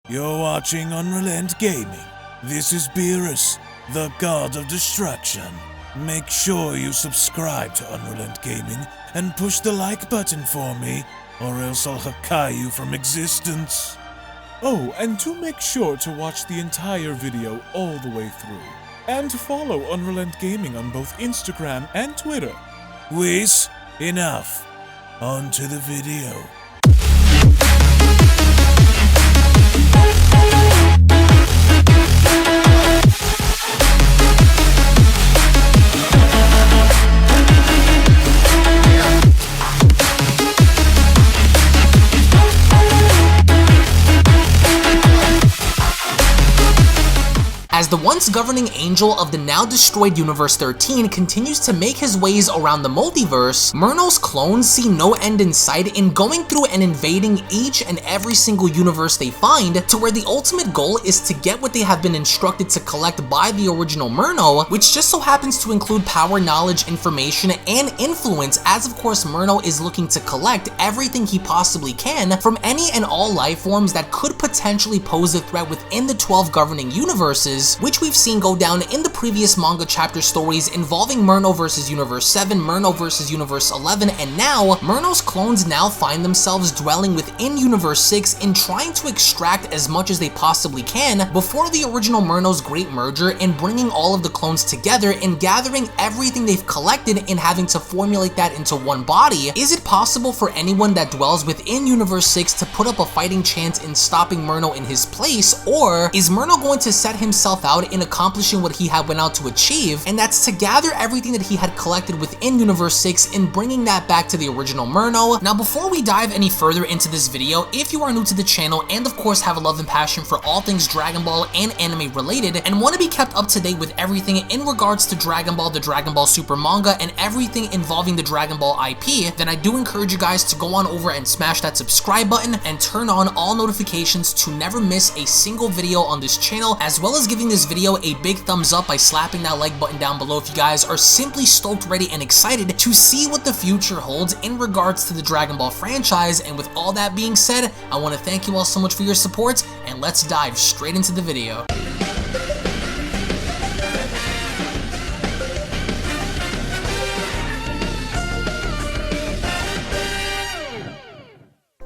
You're watching UnrealEntGaming. This is Beerus, the god of destruction. Make sure you subscribe to UnrealEntGaming and push the like button for me, or else I'll Hakai you from existence. Oh, and do make sure to watch the entire video all the way through. And to follow UnrealEntGaming on both Instagram and Twitter. Whis, enough. On to the video. As the once governing angel of the now destroyed Universe 13 continues to make his ways around the multiverse, Myrno's clones see no end in sight in going through and invading each and every single universe they find, to where the ultimate goal is to get what they have been instructed to collect by the original Myrno, which just so happens to include power, knowledge, information, and influence, as of course Myrno is looking to collect everything he possibly can from any and all life forms that could potentially pose a threat within the 12 governing universes, which we've seen go down in the previous manga chapter stories involving Myrno vs Universe 7, Myrno vs Universe 11, and now, Myrno's clones now find themselves dwelling within Universe 6 in trying to extract as much as they possibly can before the original Myrno's great merger, and bringing all of the clones together and gathering everything they've collected and having to formulate that into one body. Is it possible for anyone that dwells within Universe 6 to put up a fighting chance in stopping Myrno in his place, or is Myrno going to set himself out in accomplishing what he had went out to achieve, and that's to gather everything that he had collected within Universe 6 and bringing that back to the original Myrno? Now, before we dive any further into this video, if you are new to the channel and of course have a love and passion for all things Dragon Ball and anime related, and want to be kept up to date with everything in regards to Dragon Ball, the Dragon Ball Super manga, and everything involving the Dragon Ball IP, then I do encourage you guys to go on over and smash that subscribe button and turn on all notifications to never miss a single video on this channel, as well as giving this video a big thumbs up by slapping that like button down below if you guys are simply stoked, ready, and excited to see what the future holds in regards to the Dragon Ball franchise. And with all that being said, I want to thank you all so much for your support, and let's dive straight into the video.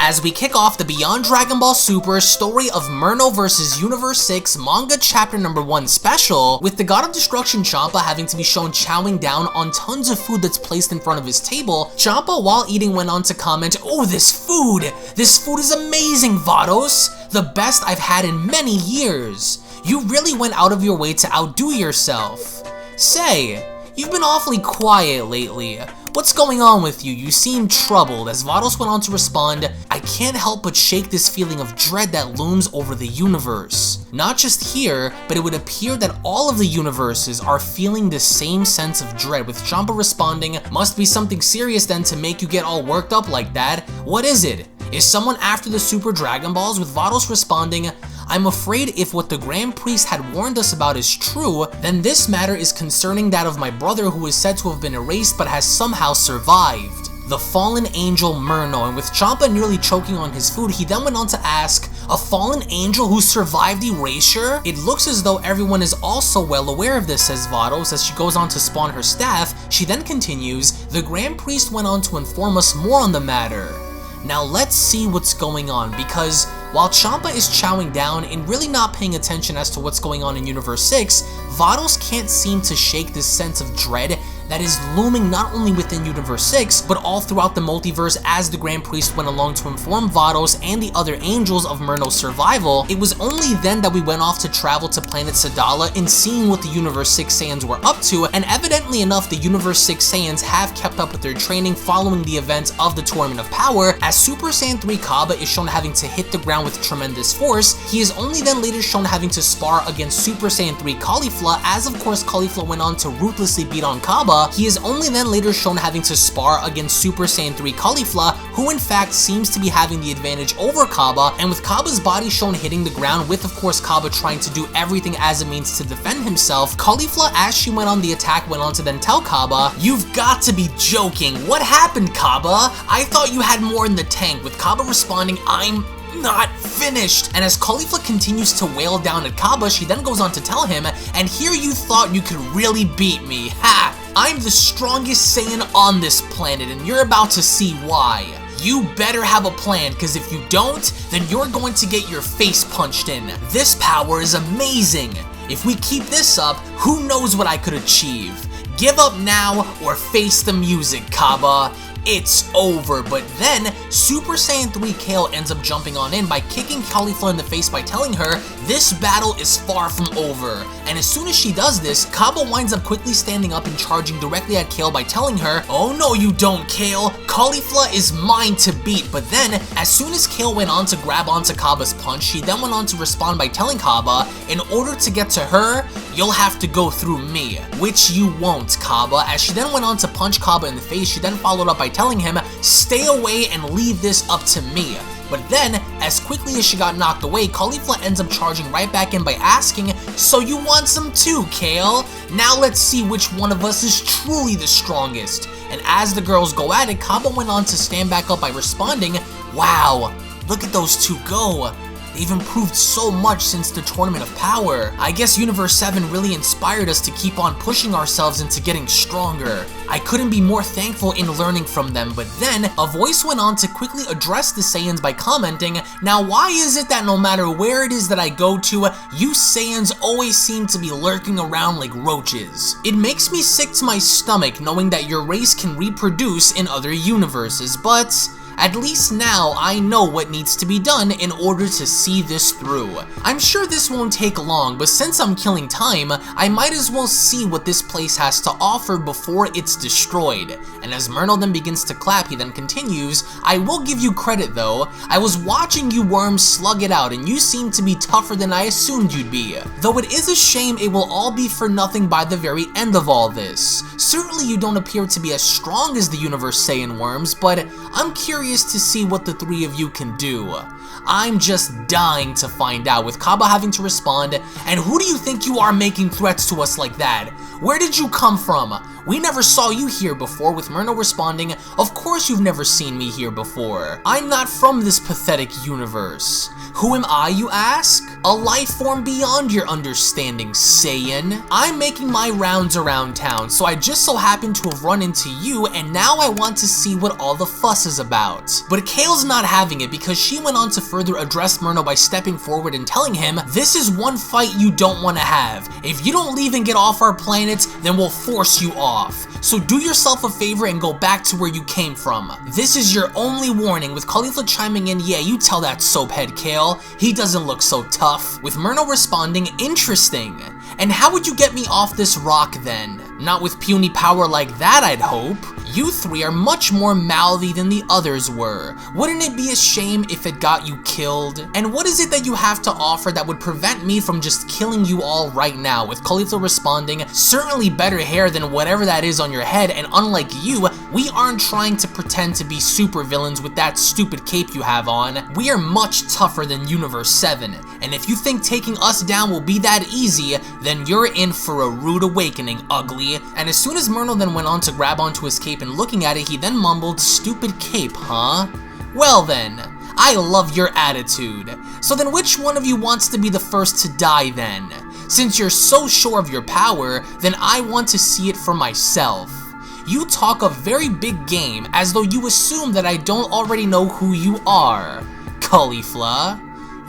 As we kick off the Beyond Dragon Ball Super story of Myrno vs Universe 6 manga chapter number 1 special, with the god of destruction Champa having to be shown chowing down on tons of food that's placed in front of his table, Champa while eating went on to comment, "Oh, this food is amazing, Vados! The best I've had in many years. You really went out of your way to outdo yourself. Say, you've been awfully quiet lately. What's going on with you? You seem troubled," as Vados went on to respond, "I can't help but shake this feeling of dread that looms over the universe. Not just here, but it would appear that all of the universes are feeling the same sense of dread," with Champa responding, "Must be something serious then to make you get all worked up like that. What is it? Is someone after the Super Dragon Balls?" with Vados responding, "I'm afraid if what the Grand Priest had warned us about is true, then this matter is concerning that of my brother who is said to have been erased but has somehow survived. The fallen angel Myrno," and with Champa nearly choking on his food, he then went on to ask, "A fallen angel who survived erasure? It looks as though everyone is also well aware of this," says Vados as she goes on to spawn her staff. She then continues, "The Grand Priest went on to inform us more on the matter. Now let's see what's going on," because while Champa is chowing down and really not paying attention as to what's going on in Universe 6, Vados can't seem to shake this sense of dread that is looming not only within Universe 6, but all throughout the multiverse as the Grand Priest went along to inform Vados and the other angels of Myrno's survival. It was only then that we went off to travel to planet Sadala and seeing what the Universe 6 Saiyans were up to, and evidently enough, the Universe 6 Saiyans have kept up with their training following the events of the Tournament of Power, as Super Saiyan 3 Kaba is shown having to hit the ground with tremendous force. He is only then later shown having to spar against Super Saiyan 3 Caulifla, as of course Caulifla went on to ruthlessly beat on Kaba. He is only then later shown having to spar against Super Saiyan 3 Caulifla, who in fact seems to be having the advantage over Kaba, and with Kaba's body shown hitting the ground, with of course Kaba trying to do everything as a means to defend himself, Caulifla, as she went on the attack, went on to then tell Kaba, "You've got to be joking. What happened, Kaba? I thought you had more in the tank," with Kaba responding, "I'm not finished. And as Caulifla continues to wail down at Cabba, she then goes on to tell him, and here you thought you could really beat me. Ha! I'm the strongest Saiyan on this planet, and you're about to see why. You better have a plan, because if you don't, then you're going to get your face punched in. This power is amazing. If we keep this up, who knows what I could achieve. Give up now or face the music, Cabba. It's over. But then, Super Saiyan 3 Kale ends up jumping on in by kicking Caulifla in the face by telling her this battle is far from over. And as soon as she does this, Cabba winds up quickly standing up and charging directly at Kale by telling her, oh no you don't, Kale, Caulifla is mine to beat. But then, as soon as Kale went on to grab onto Cabba's punch, she then went on to respond by telling Cabba, in order to get to her, you'll have to go through me, which you won't, Cabba. As she then went on to punch Cabba in the face, she then followed up by telling him, stay away and leave this up to me. But then, as quickly as she got knocked away, Caulifla ends up charging right back in by asking, so you want some too, Kale? Now let's see which one of us is truly the strongest. And as the girls go at it, Cabba went on to stand back up by responding, wow, look at those two go. They've improved so much since the Tournament of Power. I guess Universe 7 really inspired us to keep on pushing ourselves into getting stronger. I couldn't be more thankful in learning from them, but then a voice went on to quickly address the Saiyans by commenting, now why is it that no matter where it is that I go to, you Saiyans always seem to be lurking around like roaches? It makes me sick to my stomach knowing that your race can reproduce in other universes, but at least now I know what needs to be done in order to see this through. I'm sure this won't take long, but since I'm killing time, I might as well see what this place has to offer before it's destroyed. And as Myrno then begins to clap, he then continues, I will give you credit though. I was watching you worms slug it out and you seem to be tougher than I assumed you'd be. Though it is a shame it will all be for nothing by the very end of all this. Certainly you don't appear to be as strong as the Universe Saiyan worms, but I'm curious to see what the three of you can do. I'm just dying to find out, with Cabba having to respond, and who do you think you are making threats to us like that? Where did you come from? We never saw you here before, with Myrno responding, of course you've never seen me here before. I'm not from this pathetic universe. Who am I, you ask? A life form beyond your understanding, Saiyan. I'm making my rounds around town, so I just so happened to have run into you, and now I want to see what all the fuss is about. But Kale's not having it, because she went on to further address Myrno by stepping forward and telling him, this is one fight you don't want to have. If you don't leave and get off our planet, then we'll force you off. So do yourself a favor and go back to where you came from. This is your only warning, with Caulifla chiming in, yeah, you tell that soaphead Kale. He doesn't look so tough. With Myrno responding, interesting. And how would you get me off this rock then? Not with puny power like that, I'd hope. You three are much more mouthy than the others were. Wouldn't it be a shame if it got you killed? And what is it that you have to offer that would prevent me from just killing you all right now? With Caulifla responding, certainly better hair than whatever that is on your head, and unlike you, we aren't trying to pretend to be supervillains with that stupid cape you have on. We are much tougher than Universe 7, and if you think taking us down will be that easy, then you're in for a rude awakening, ugly. And as soon as Merno then went on to grab onto his cape and looking at it, he then mumbled, stupid cape, huh? Well then, I love your attitude. So then which one of you wants to be the first to die then? Since you're so sure of your power, then I want to see it for myself. You talk a very big game, as though you assume that I don't already know who you are. Caulifla?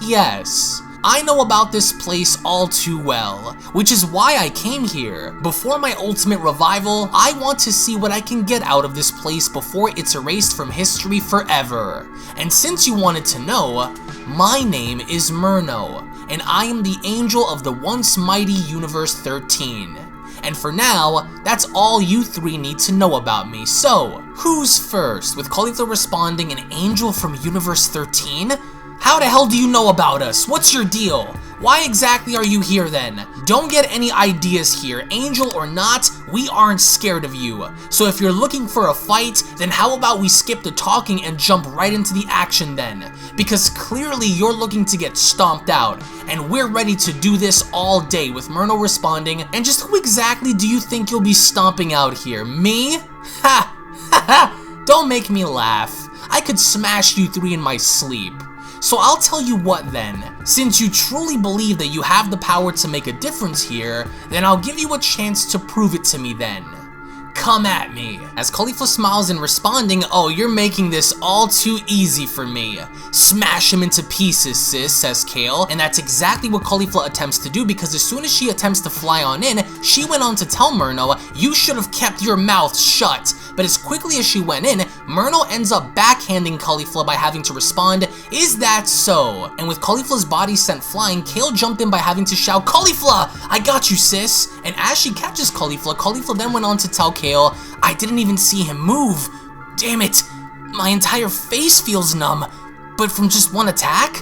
Yes. I know about this place all too well, which is why I came here. Before my ultimate revival, I want to see what I can get out of this place before it's erased from history forever. And since you wanted to know, my name is Myrno, and I am the angel of the once mighty Universe 13. And for now, that's all you three need to know about me. So, who's first? With Caulifla responding, an angel from Universe 13? How the hell do you know about us? What's your deal? Why exactly are you here then? Don't get any ideas here, angel or not, we aren't scared of you. So if you're looking for a fight, then how about we skip the talking and jump right into the action then? Because clearly you're looking to get stomped out, and we're ready to do this all day, with Myrno responding, and just who exactly do you think you'll be stomping out here? Me? Ha! Ha ha! Don't make me laugh. I could smash you three in my sleep. So I'll tell you what then, since you truly believe that you have the power to make a difference here, then I'll give you a chance to prove it to me then. Come at me. As Caulifla smiles in responding, oh, you're making this all too easy for me. Smash him into pieces, sis, says Kale, and that's exactly what Caulifla attempts to do because as soon as she attempts to fly on in, she went on to tell Myrno, you should have kept your mouth shut. But as quickly as she went in, Myrno ends up backhanding Caulifla by having to respond, is that so? And with Caulifla's body sent flying, Kale jumped in by having to shout, Caulifla, I got you, sis. And as she catches Caulifla, Caulifla then went on to tell Kale, I didn't even see him move. Damn it, my entire face feels numb. But from just one attack?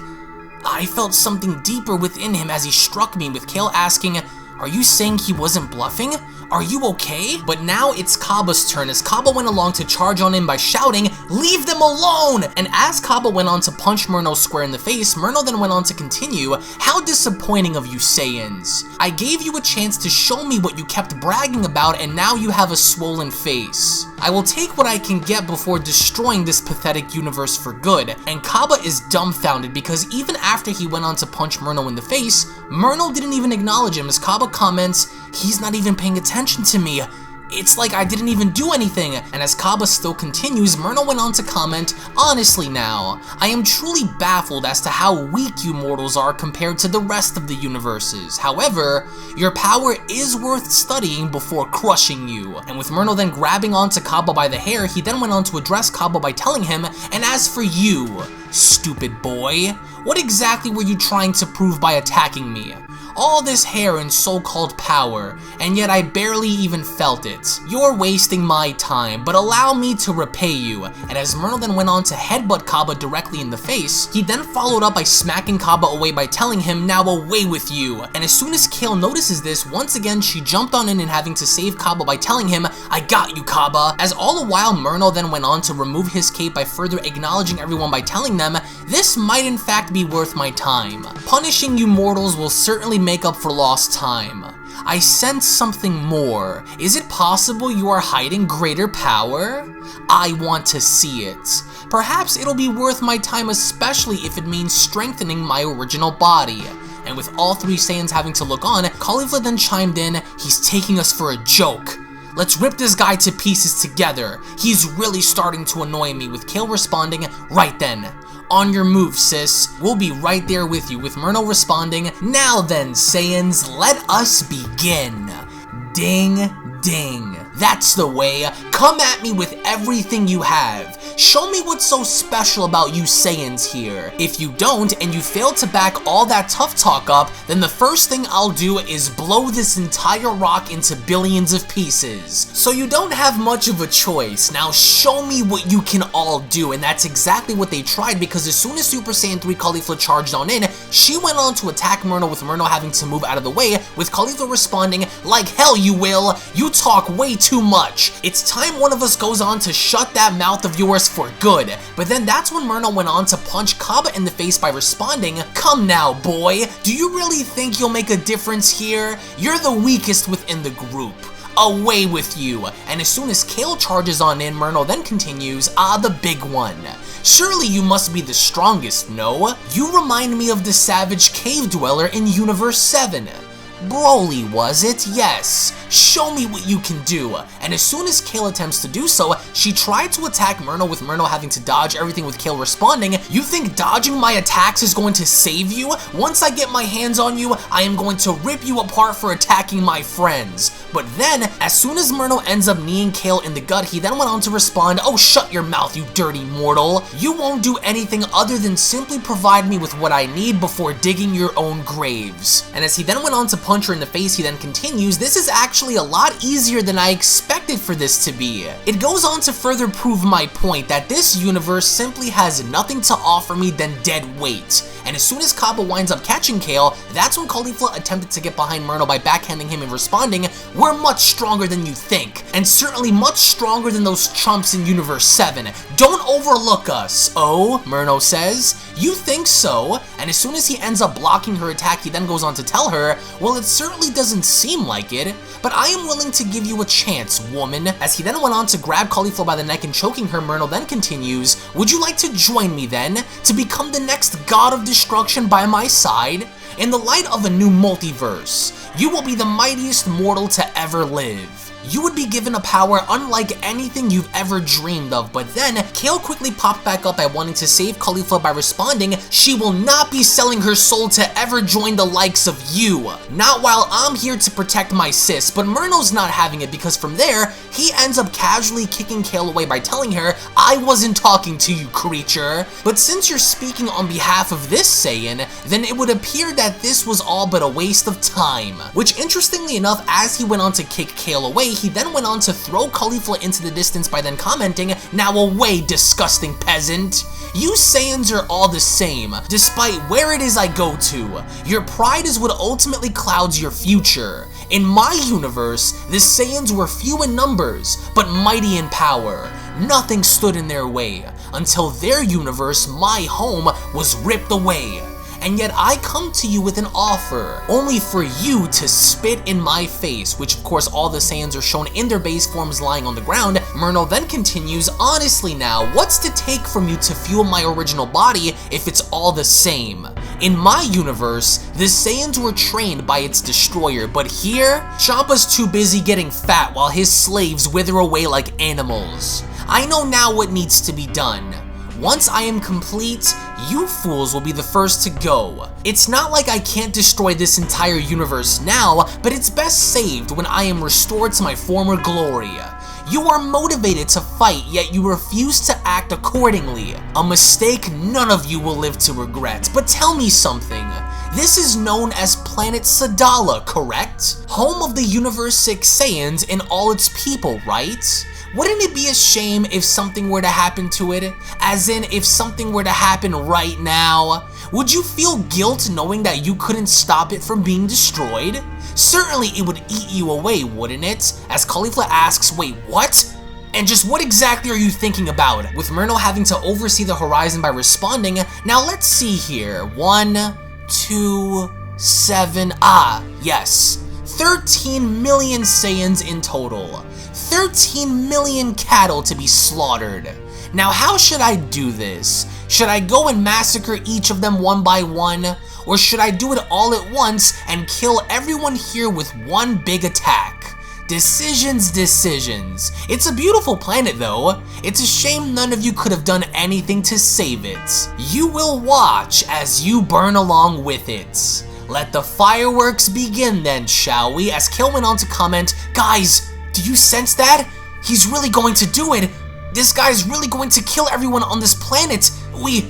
I felt something deeper within him as he struck me, with Kale asking, are you saying he wasn't bluffing? Are you okay? But now it's Cabba's turn as Cabba went along to charge on him by shouting, leave them alone! And as Cabba went on to punch Myrno square in the face, Myrno then went on to continue, how disappointing of you Saiyans. I gave you a chance to show me what you kept bragging about and now you have a swollen face. I will take what I can get before destroying this pathetic universe for good. And Cabba is dumbfounded because even after he went on to punch Myrno in the face, Myrno didn't even acknowledge him as Cabba comments, he's not even paying attention to me. It's like I didn't even do anything. And as Cabba still continues, Myrno went on to comment, honestly now, I am truly baffled as to how weak you mortals are compared to the rest of the universes. However, your power is worth studying before crushing you. And with Myrno then grabbing onto Cabba by the hair, he then went on to address Cabba by telling him, and as for you, stupid boy, what exactly were you trying to prove by attacking me? All this hair and so-called power, and yet I barely even felt it. You're wasting my time, but allow me to repay you. And as Myrno then went on to headbutt Cabba directly in the face, he then followed up by smacking Cabba away by telling him, now away with you. And as soon as Kale notices this, once again she jumped on in and having to save Cabba by telling him, I got you, Cabba. As all the while Myrno then went on to remove his cape by further acknowledging everyone by telling them, this might in fact be worth my time. Punishing you mortals will certainly make up for lost time. I sense something more. Is it possible you are hiding greater power? I want to see it. Perhaps it'll be worth my time, especially if it means strengthening my original body. And with all three Saiyans having to look on, Caulifla then chimed in, he's taking us for a joke. Let's rip this guy to pieces together. He's really starting to annoy me, with Kale responding, right then. On your move, sis. We'll be right there with you, with Myrno responding, now then, Saiyans, let us begin. Ding, ding. That's the way. Come at me with everything you have. Show me what's so special about you Saiyans here. If you don't, and you fail to back all that tough talk up, then the first thing I'll do is blow this entire rock into billions of pieces. So you don't have much of a choice. Now show me what you can all do, and that's exactly what they tried, because as soon as Super Saiyan 3 Caulifla charged on in, she went on to attack Myrno, with Myrno having to move out of the way, with Caulifla responding, like hell you will, you talk way too much. It's time one of us goes on to shut that mouth of yours for good. But then that's when Myrno went on to punch Cabba in the face by responding, come now boy, do you really think you'll make a difference here? You're the weakest within the group. Away with you. And as soon as Kale charges on in, Myrno then continues, the big one. Surely you must be the strongest, no? You remind me of the savage cave dweller in Universe 7. Broly, was it? Yes. Show me what you can do. And as soon as Kale attempts to do so, she tried to attack Myrno, with Myrno having to dodge everything, with Kale responding, you think dodging my attacks is going to save you? Once I get my hands on you, I am going to rip you apart for attacking my friends. But then, as soon as Myrno ends up kneeing Kale in the gut, he then went on to respond, oh shut your mouth you dirty mortal. You won't do anything other than simply provide me with what I need before digging your own graves. And as he then went on to punch her in the face, he then continues, this is actually a lot easier than I expected for this to be. It goes on to further prove my point that this universe simply has nothing to offer me than dead weight. And as soon as Cabba winds up catching Kale, that's when Caulifla attempted to get behind Myrno by backhanding him and responding, we're much stronger than you think, and certainly much stronger than those chumps in Universe 7. Don't overlook us. Oh, Myrno says, You think so? And as soon as he ends up blocking her attack, he then goes on to tell her, well, it certainly doesn't seem like it, but I am willing to give you a chance, woman. As he then went on to grab Caulifla by the neck and choking her, Myrno then continues, would you like to join me then, to become the next god of destruction by my side? In the light of a new multiverse, you will be the mightiest mortal to ever live. You would be given a power unlike anything you've ever dreamed of, but then Kale quickly popped back up by wanting to save Caulifla by responding, she will not be selling her soul to ever join the likes of you. Not while I'm here to protect my sis, but Myrno's not having it because from there, he ends up casually kicking Kale away by telling her, I wasn't talking to you, creature. But since you're speaking on behalf of this Saiyan, then it would appear that this was all but a waste of time. Which interestingly enough, as he went on to kick Kale away, he then went on to throw Caulifla into the distance by then commenting, now away, disgusting peasant. You Saiyans are all the same, despite where it is I go to. Your pride is what ultimately clouds your future. In my universe, the Saiyans were few in numbers, but mighty in power. Nothing stood in their way, until their universe, my home, was ripped away. And yet I come to you with an offer, only for you to spit in my face, which of course all the Saiyans are shown in their base forms lying on the ground. Myrno then continues, honestly now, what's to take from you to fuel my original body if it's all the same? In my universe, the Saiyans were trained by its destroyer, but here, Champa's too busy getting fat while his slaves wither away like animals. I know now what needs to be done. Once I am complete, you fools will be the first to go. It's not like I can't destroy this entire universe now, but it's best saved when I am restored to my former glory. You are motivated to fight, yet you refuse to act accordingly. A mistake none of you will live to regret. But tell me something. This is known as Planet Sadala, correct? Home of the Universe 6 Saiyans and all its people, right? Wouldn't it be a shame if something were to happen to it? As in, if something were to happen right now? Would you feel guilt knowing that you couldn't stop it from being destroyed? Certainly it would eat you away, wouldn't it? As Caulifla asks, wait, what? And just what exactly are you thinking about? With Myrno having to oversee the horizon by responding, now let's see here. 1, 2, 7, yes. 13 million Saiyans in total. 13 million cattle to be slaughtered. Now how should I do this? Should I go and massacre each of them one by one? Or should I do it all at once and kill everyone here with one big attack? Decisions. It's a beautiful planet though. It's a shame none of you could have done anything to save it. You will watch as you burn along with it. Let the fireworks begin then, shall we? As Kill went on to comment, guys, do you sense that? He's really going to do it. This guy's really going to kill everyone on this planet. We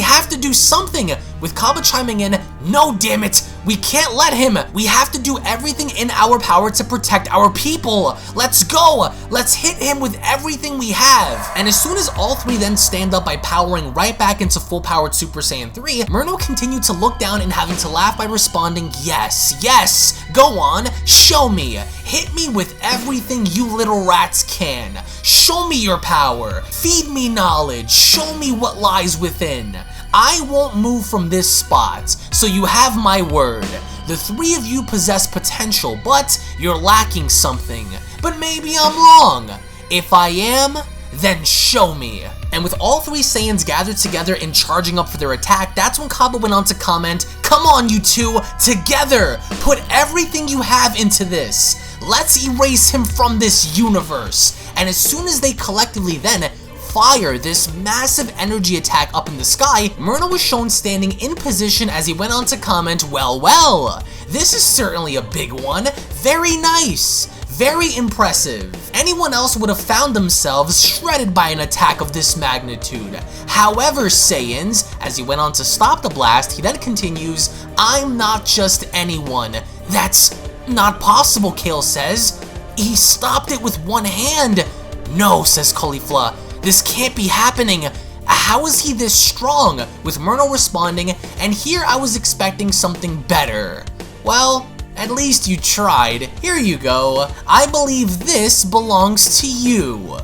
have to do something. With Kaba chiming in, no damn it, we can't let him. We have to do everything in our power to protect our people. Let's go. Let's hit him with everything we have. And as soon as all three then stand up by powering right back into full-powered Super Saiyan 3, Myrno continued to look down and having to laugh by responding, yes, go on, show me. Hit me with everything you little rats can. Show me your power. Feed me knowledge. Show me what lies within. I won't move from this spot, so you have my word. The three of you possess potential, but you're lacking something. But maybe I'm wrong. If I am, then show me. And with all three Saiyans gathered together and charging up for their attack, that's when Kaba went on to comment, come on you two, together, put everything you have into this. Let's erase him from this universe. And as soon as they collectively then fire this massive energy attack up in the sky, Myrno was shown standing in position as he went on to comment, well, this is certainly a big one. Very nice. Very impressive. Anyone else would have found themselves shredded by an attack of this magnitude. However, Saiyans, as he went on to stop the blast, he then continues, I'm not just anyone. That's not possible, Kale says. He stopped it with one hand. No, says Caulifla. This can't be happening. How is he this strong? With Myrno responding, and here I was expecting something better. Well, at least you tried. Here you go. I believe this belongs to you.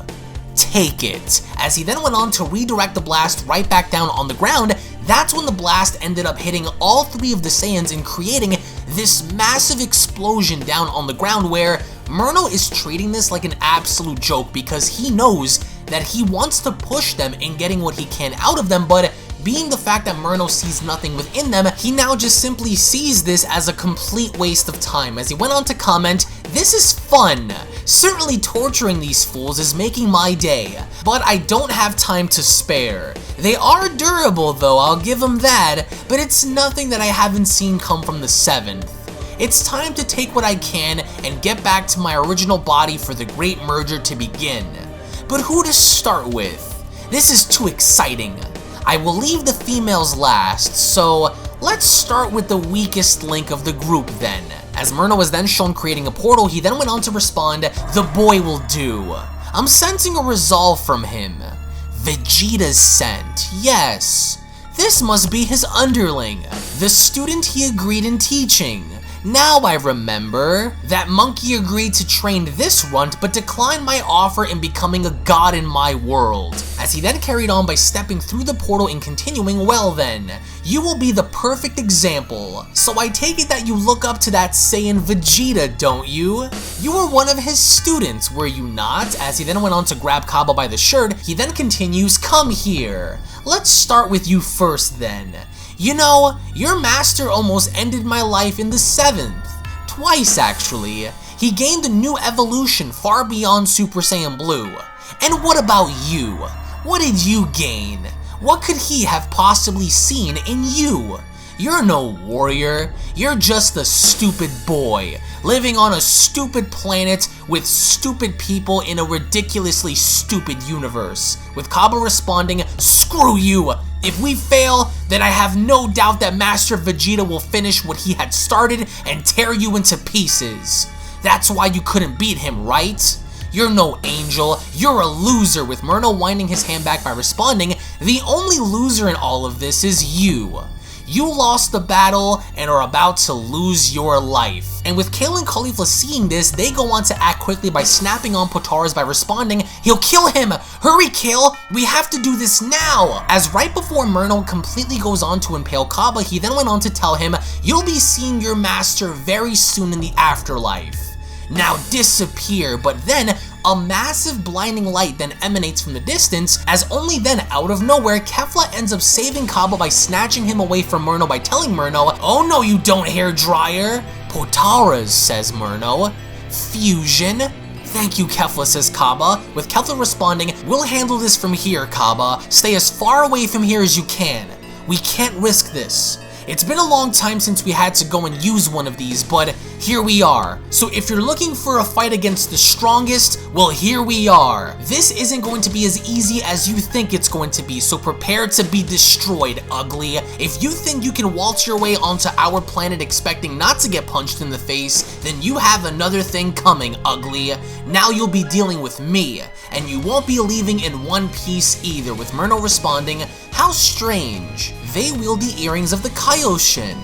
Take it. As he then went on to redirect the blast right back down on the ground, That's when the blast ended up hitting all 3 of the Saiyans and creating this massive explosion down on the ground, where Myrno is treating this like an absolute joke because he knows that he wants to push them in getting what he can out of them, but being the fact that Myrno sees nothing within them, he now just simply sees this as a complete waste of time. As he went on to comment, "This is fun. Certainly torturing these fools is making my day, but I don't have time to spare. They are durable though, I'll give them that, but it's nothing that I haven't seen come from the 7th. It's time to take what I can and get back to my original body for the great merger to begin. But who to start with? This is too exciting. I will leave the females last, so let's start with the weakest link of the group then." As Myrno was then shown creating a portal, he then went on to respond, "The boy will do. I'm sensing a resolve from him. Vegeta's scent, yes. This must be his underling, the student he agreed in teaching. Now I remember. That monkey agreed to train this runt but declined my offer in becoming a god in my world." As he then carried on by stepping through the portal and continuing, "Well then, you will be the perfect example. So I take it that you look up to that Saiyan Vegeta, don't you? You were one of his students, were you not?" As he then went on to grab Kaba by the shirt, he then continues, "Come here. Let's start with you first then. You know, your master almost ended my life in the 7th. Twice, actually. He gained a new evolution far beyond Super Saiyan Blue. And what about you? What did you gain? What could he have possibly seen in you? You're no warrior. You're just a stupid boy, living on a stupid planet with stupid people in a ridiculously stupid universe." With Kaba responding, "Screw you! If we fail, then I have no doubt that Master Vegeta will finish what he had started and tear you into pieces. That's why you couldn't beat him, right? You're no angel, you're a loser." With Myrno winding his hand back by responding, "The only loser in all of this is you. You lost the battle and are about to lose your life." And with Kale and Caulifla seeing this, they go on to act quickly by snapping on Potaras by responding, "He'll kill him! Hurry, Kale! We have to do this now!" As right before Myrno completely goes on to impale Kaba, he then went on to tell him, "You'll be seeing your master very soon in the afterlife. Now disappear." But then a massive blinding light then emanates from the distance, as only then out of nowhere Kefla ends up saving Kaba by snatching him away from Myrno by telling Myrno, "Oh no you don't, hair dryer." "Potaras," says Myrno. "Fusion?" "Thank you, Kefla," says Kaba, with Kefla responding, "We'll handle this from here, Kaba. Stay as far away from here as you can. We can't risk this. It's been a long time since we had to go and use one of these, but here we are. So if you're looking for a fight against the strongest, well, here we are. This isn't going to be as easy as you think it's going to be, so prepare to be destroyed, ugly. If you think you can waltz your way onto our planet expecting not to get punched in the face, then you have another thing coming, ugly. Now you'll be dealing with me, and you won't be leaving in one piece either." With Myrno responding, "How strange. They wield the earrings of the Kaioshin."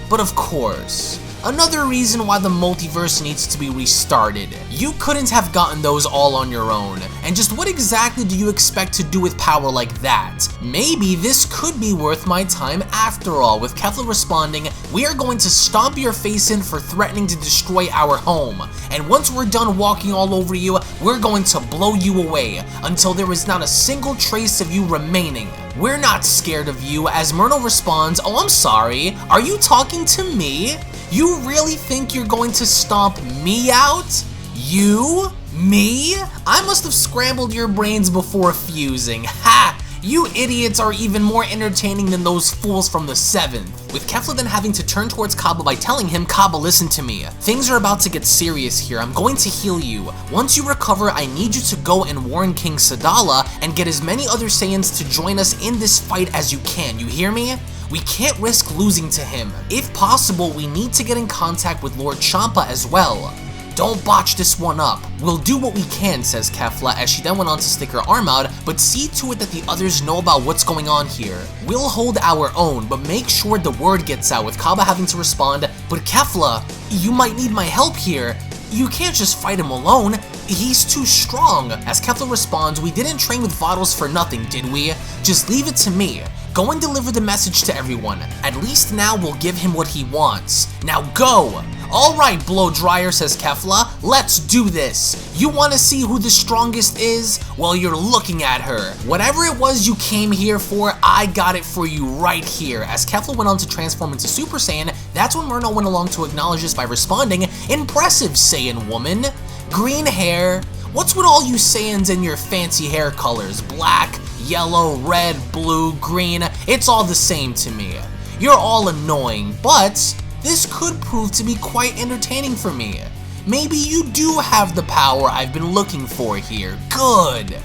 But of course, another reason why the multiverse needs to be restarted. You couldn't have gotten those all on your own. And just what exactly do you expect to do with power like that? Maybe this could be worth my time after all. With Kefla responding, "We are going to stomp your face in for threatening to destroy our home. And once we're done walking all over you, we're going to blow you away until there is not a single trace of you remaining. We're not scared of you." As Myrno responds, "Oh, I'm sorry. Are you talking to me? You really think you're going to stomp me out? You? Me? I must have scrambled your brains before fusing. Ha! You idiots are even more entertaining than those fools from the 7th. With Kefla then having to turn towards Kaba by telling him, "Kaba, listen to me. Things are about to get serious here. I'm going to heal you. Once you recover, I need you to go and warn King Sadala and get as many other Saiyans to join us in this fight as you can. You hear me? We can't risk losing to him. If possible, we need to get in contact with Lord Champa as well. Don't botch this one up. We'll do what we can," says Kefla, as she then went on to stick her arm out, "but see to it that the others know about what's going on here. We'll hold our own, but make sure the word gets out." With Kaba having to respond, "But Kefla, you might need my help here. You can't just fight him alone. He's too strong." As Kefla responds, "We didn't train with Vados for nothing, did we? Just leave it to me. Go and deliver the message to everyone. At least now we'll give him what he wants. Now go! Alright, blow dryer, says Kefla. Let's do this. You want to see who the strongest is? Well, you're looking at her. Whatever it was you came here for, I got it for you right here. As Kefla went on to transform into Super Saiyan, that's when Myrno went along to acknowledge this by responding, "Impressive, Saiyan woman. Green hair. What's with all you Saiyans and your fancy hair colors? Black, yellow, red, blue, green. It's all the same to me. You're all annoying, but this could prove to be quite entertaining for me. Maybe you do have the power I've been looking for here. Good.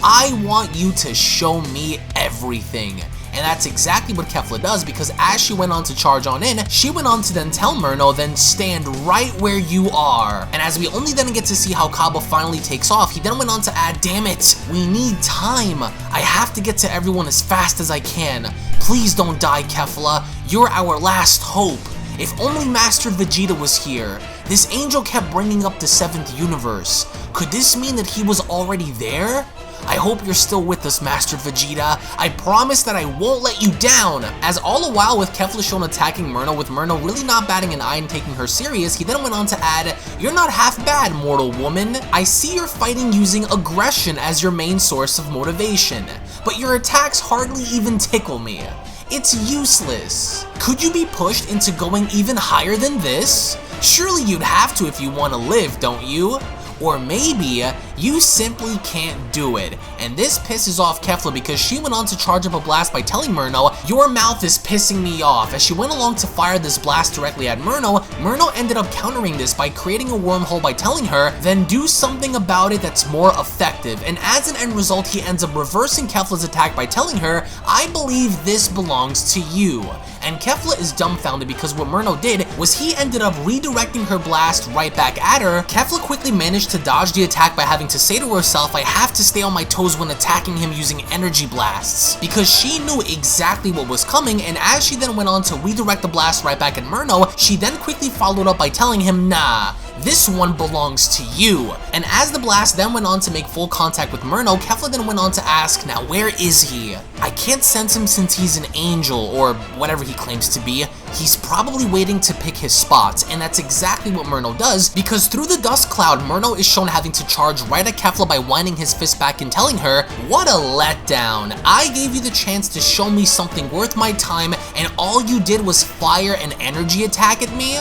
I want you to show me everything." And that's exactly what Kefla does, because as she went on to charge on in, she went on to then tell Myrno, "Then stand right where you are." And as we only then get to see how Kaba finally takes off, he then went on to add, "Damn it, we need time. I have to get to everyone as fast as I can. Please don't die, Kefla. You're our last hope. If only Master Vegeta was here. This angel kept bringing up the 7th universe. Could this mean that he was already there? I hope you're still with us, Master Vegeta. I promise that I won't let you down." As all the while with Kefla shown attacking Myrno, with Myrno really not batting an eye and taking her serious, he then went on to add, "You're not half bad, mortal woman. I see you're fighting using aggression as your main source of motivation, but your attacks hardly even tickle me. It's useless. Could you be pushed into going even higher than this? Surely you'd have to if you want to live, don't you? Or maybe you simply can't do it." And this pisses off Kefla, because she went on to charge up a blast by telling Myrno, "Your mouth is pissing me off." As she went along to fire this blast directly at Myrno, Myrno ended up countering this by creating a wormhole by telling her, "Then do something about it that's more effective." And as an end result, he ends up reversing Kefla's attack by telling her, "I believe this belongs to you." And Kefla is dumbfounded, because what Myrno did was he ended up redirecting her blast right back at her. Kefla quickly managed to dodge the attack by having to say to herself, "I have to stay on my toes when attacking him using energy blasts," because she knew exactly what was coming. And as she then went on to redirect the blast right back at Myrno, she then quickly followed up by telling him, "Nah, this one belongs to you." And as the blast then went on to make full contact with Myrno, Kefla then went on to ask, "Now where is he? I can't sense him since he's an angel," or whatever he claims to be. "He's probably waiting to pick his spot." And that's exactly what Myrno does, because through the dust cloud, Myrno is shown having to charge right at Kefla by winding his fist back and telling her, "What a letdown. I gave you the chance to show me something worth my time, and all you did was fire an energy attack at me?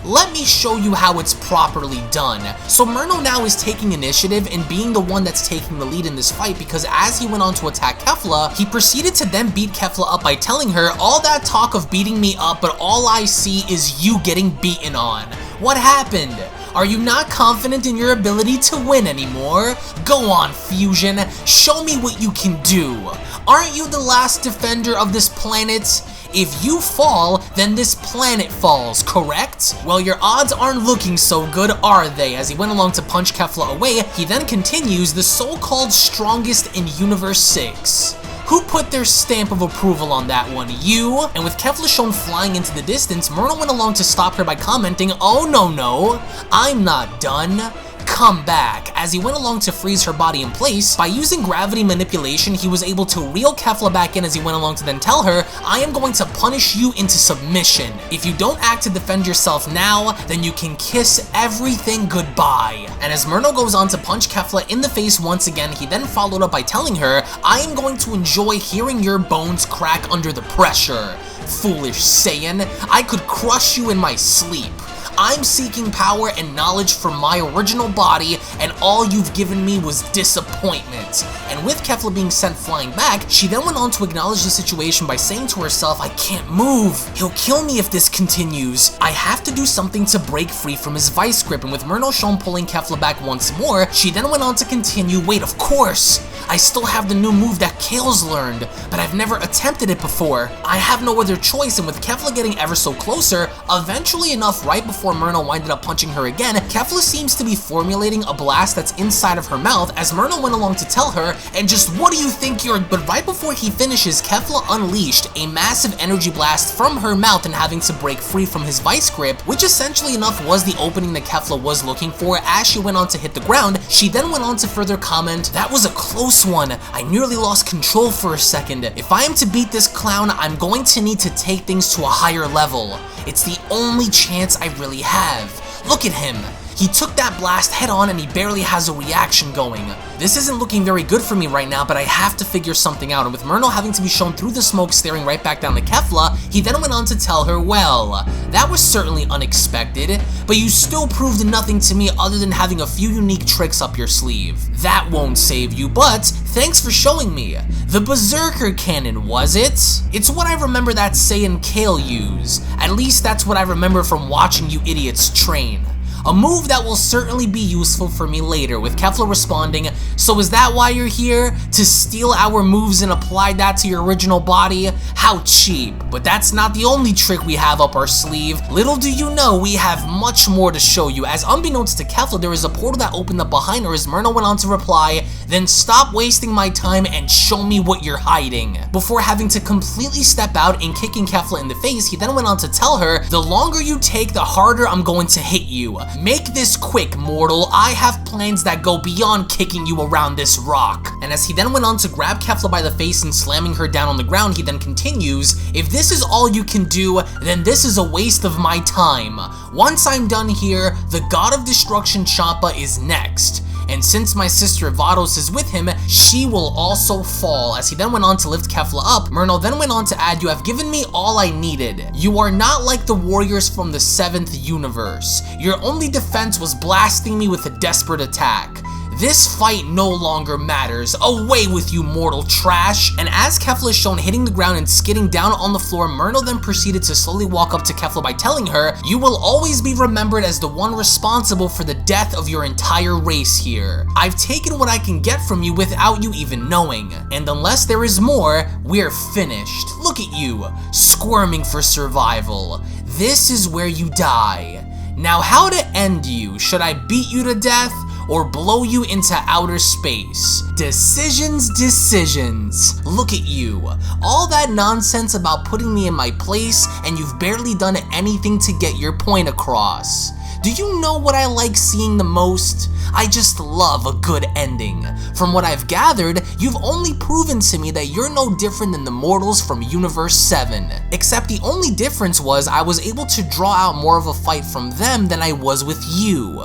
Let me show you how it's properly done." So Myrno now is taking initiative and being the one that's taking the lead in this fight, because as he went on to attack Kefla, he proceeded to then beat Kefla up by telling her, "All that talk of beating me up, but all I see is you getting beaten on. What happened? Are you not confident in your ability to win anymore? Go on, Fusion, show me what you can do. Aren't you the last defender of this planet? If you fall, then this planet falls, correct? Well, your odds aren't looking so good, are they?" As he went along to punch Kefla away, he then continues, "The so-called strongest in Universe 6. Who put their stamp of approval on that one? You?" And with Kefla shown flying into the distance, Myrno went along to stop her by commenting, "Oh no, I'm not done. Come back." As he went along to freeze her body in place, by using gravity manipulation, he was able to reel Kefla back in, as he went along to then tell her, "I am going to punish you into submission. If you don't act to defend yourself now, then you can kiss everything goodbye." And as Myrno goes on to punch Kefla in the face once again, he then followed up by telling her, "I am going to enjoy hearing your bones crack under the pressure. Foolish Saiyan, I could crush you in my sleep. I'm seeking power and knowledge from my original body, and all you've given me was disappointment." And with Kefla being sent flying back, she then went on to acknowledge the situation by saying to herself, "I can't move. He'll kill me if this continues. I have to do something to break free from his vice grip." And with Myrno shown pulling Kefla back once more, she then went on to continue, "Wait, of course, I still have the new move that Kale's learned, but I've never attempted it before. I have no other choice." And with Kefla getting ever so closer, eventually enough right before before Myrno winded up punching her again, Kefla seems to be formulating a blast that's inside of her mouth as Myrno went along to tell her, and just what do you think you're— but right before he finishes, Kefla unleashed a massive energy blast from her mouth and having to break free from his vice grip, which essentially enough was the opening that Kefla was looking for. As she went on to hit the ground, she then went on to further comment, "That was a close one. I nearly lost control for a second. If I am to beat this clown, I'm going to need to take things to a higher level. It's the only chance I really have. Look at him. He took that blast head on and he barely has a reaction going. This isn't looking very good for me right now, but I have to figure something out." And with Myrno having to be shown through the smoke staring right back down to Kefla, he then went on to tell her, "Well, that was certainly unexpected, but you still proved nothing to me other than having a few unique tricks up your sleeve. That won't save you, but thanks for showing me. The Berserker Cannon, was it? It's what I remember that Saiyan Kale use. At least that's what I remember from watching you idiots train. A move that will certainly be useful for me later," with Kefla responding, "So is that why you're here? To steal our moves and apply that to your original body? How cheap. But that's not the only trick we have up our sleeve. Little do you know, we have much more to show you." As unbeknownst to Kefla, there is a portal that opened up behind her as Myrno went on to reply, "Then stop wasting my time and show me what you're hiding." Before having to completely step out and kicking Kefla in the face, he then went on to tell her, "The longer you take, the harder I'm going to hit you. Make this quick, mortal. I have plans that go beyond kicking you around this rock." And as he then went on to grab Kefla by the face and slamming her down on the ground, he then continues, "If this is all you can do, then this is a waste of my time. Once I'm done here, the God of Destruction Champa is next. And since my sister Vados is with him, she will also fall." As he then went on to lift Kefla up, Myrno then went on to add, "You have given me all I needed. You are not like the warriors from the 7th universe. Your only defense was blasting me with a desperate attack. This fight no longer matters. Away with you, mortal trash." And as Kefla is shown hitting the ground and skidding down on the floor, Myrno then proceeded to slowly walk up to Kefla by telling her, "You will always be remembered as the one responsible for the death of your entire race here. I've taken what I can get from you without you even knowing. And unless there is more, we're finished. Look at you, squirming for survival. This is where you die. Now how to end you? Should I beat you to death or blow you into outer space? Decisions, decisions. Look at you. All that nonsense about putting me in my place, and you've barely done anything to get your point across. Do you know what I like seeing the most? I just love a good ending. From what I've gathered, you've only proven to me that you're no different than the mortals from Universe 7. Except the only difference was I was able to draw out more of a fight from them than I was with you.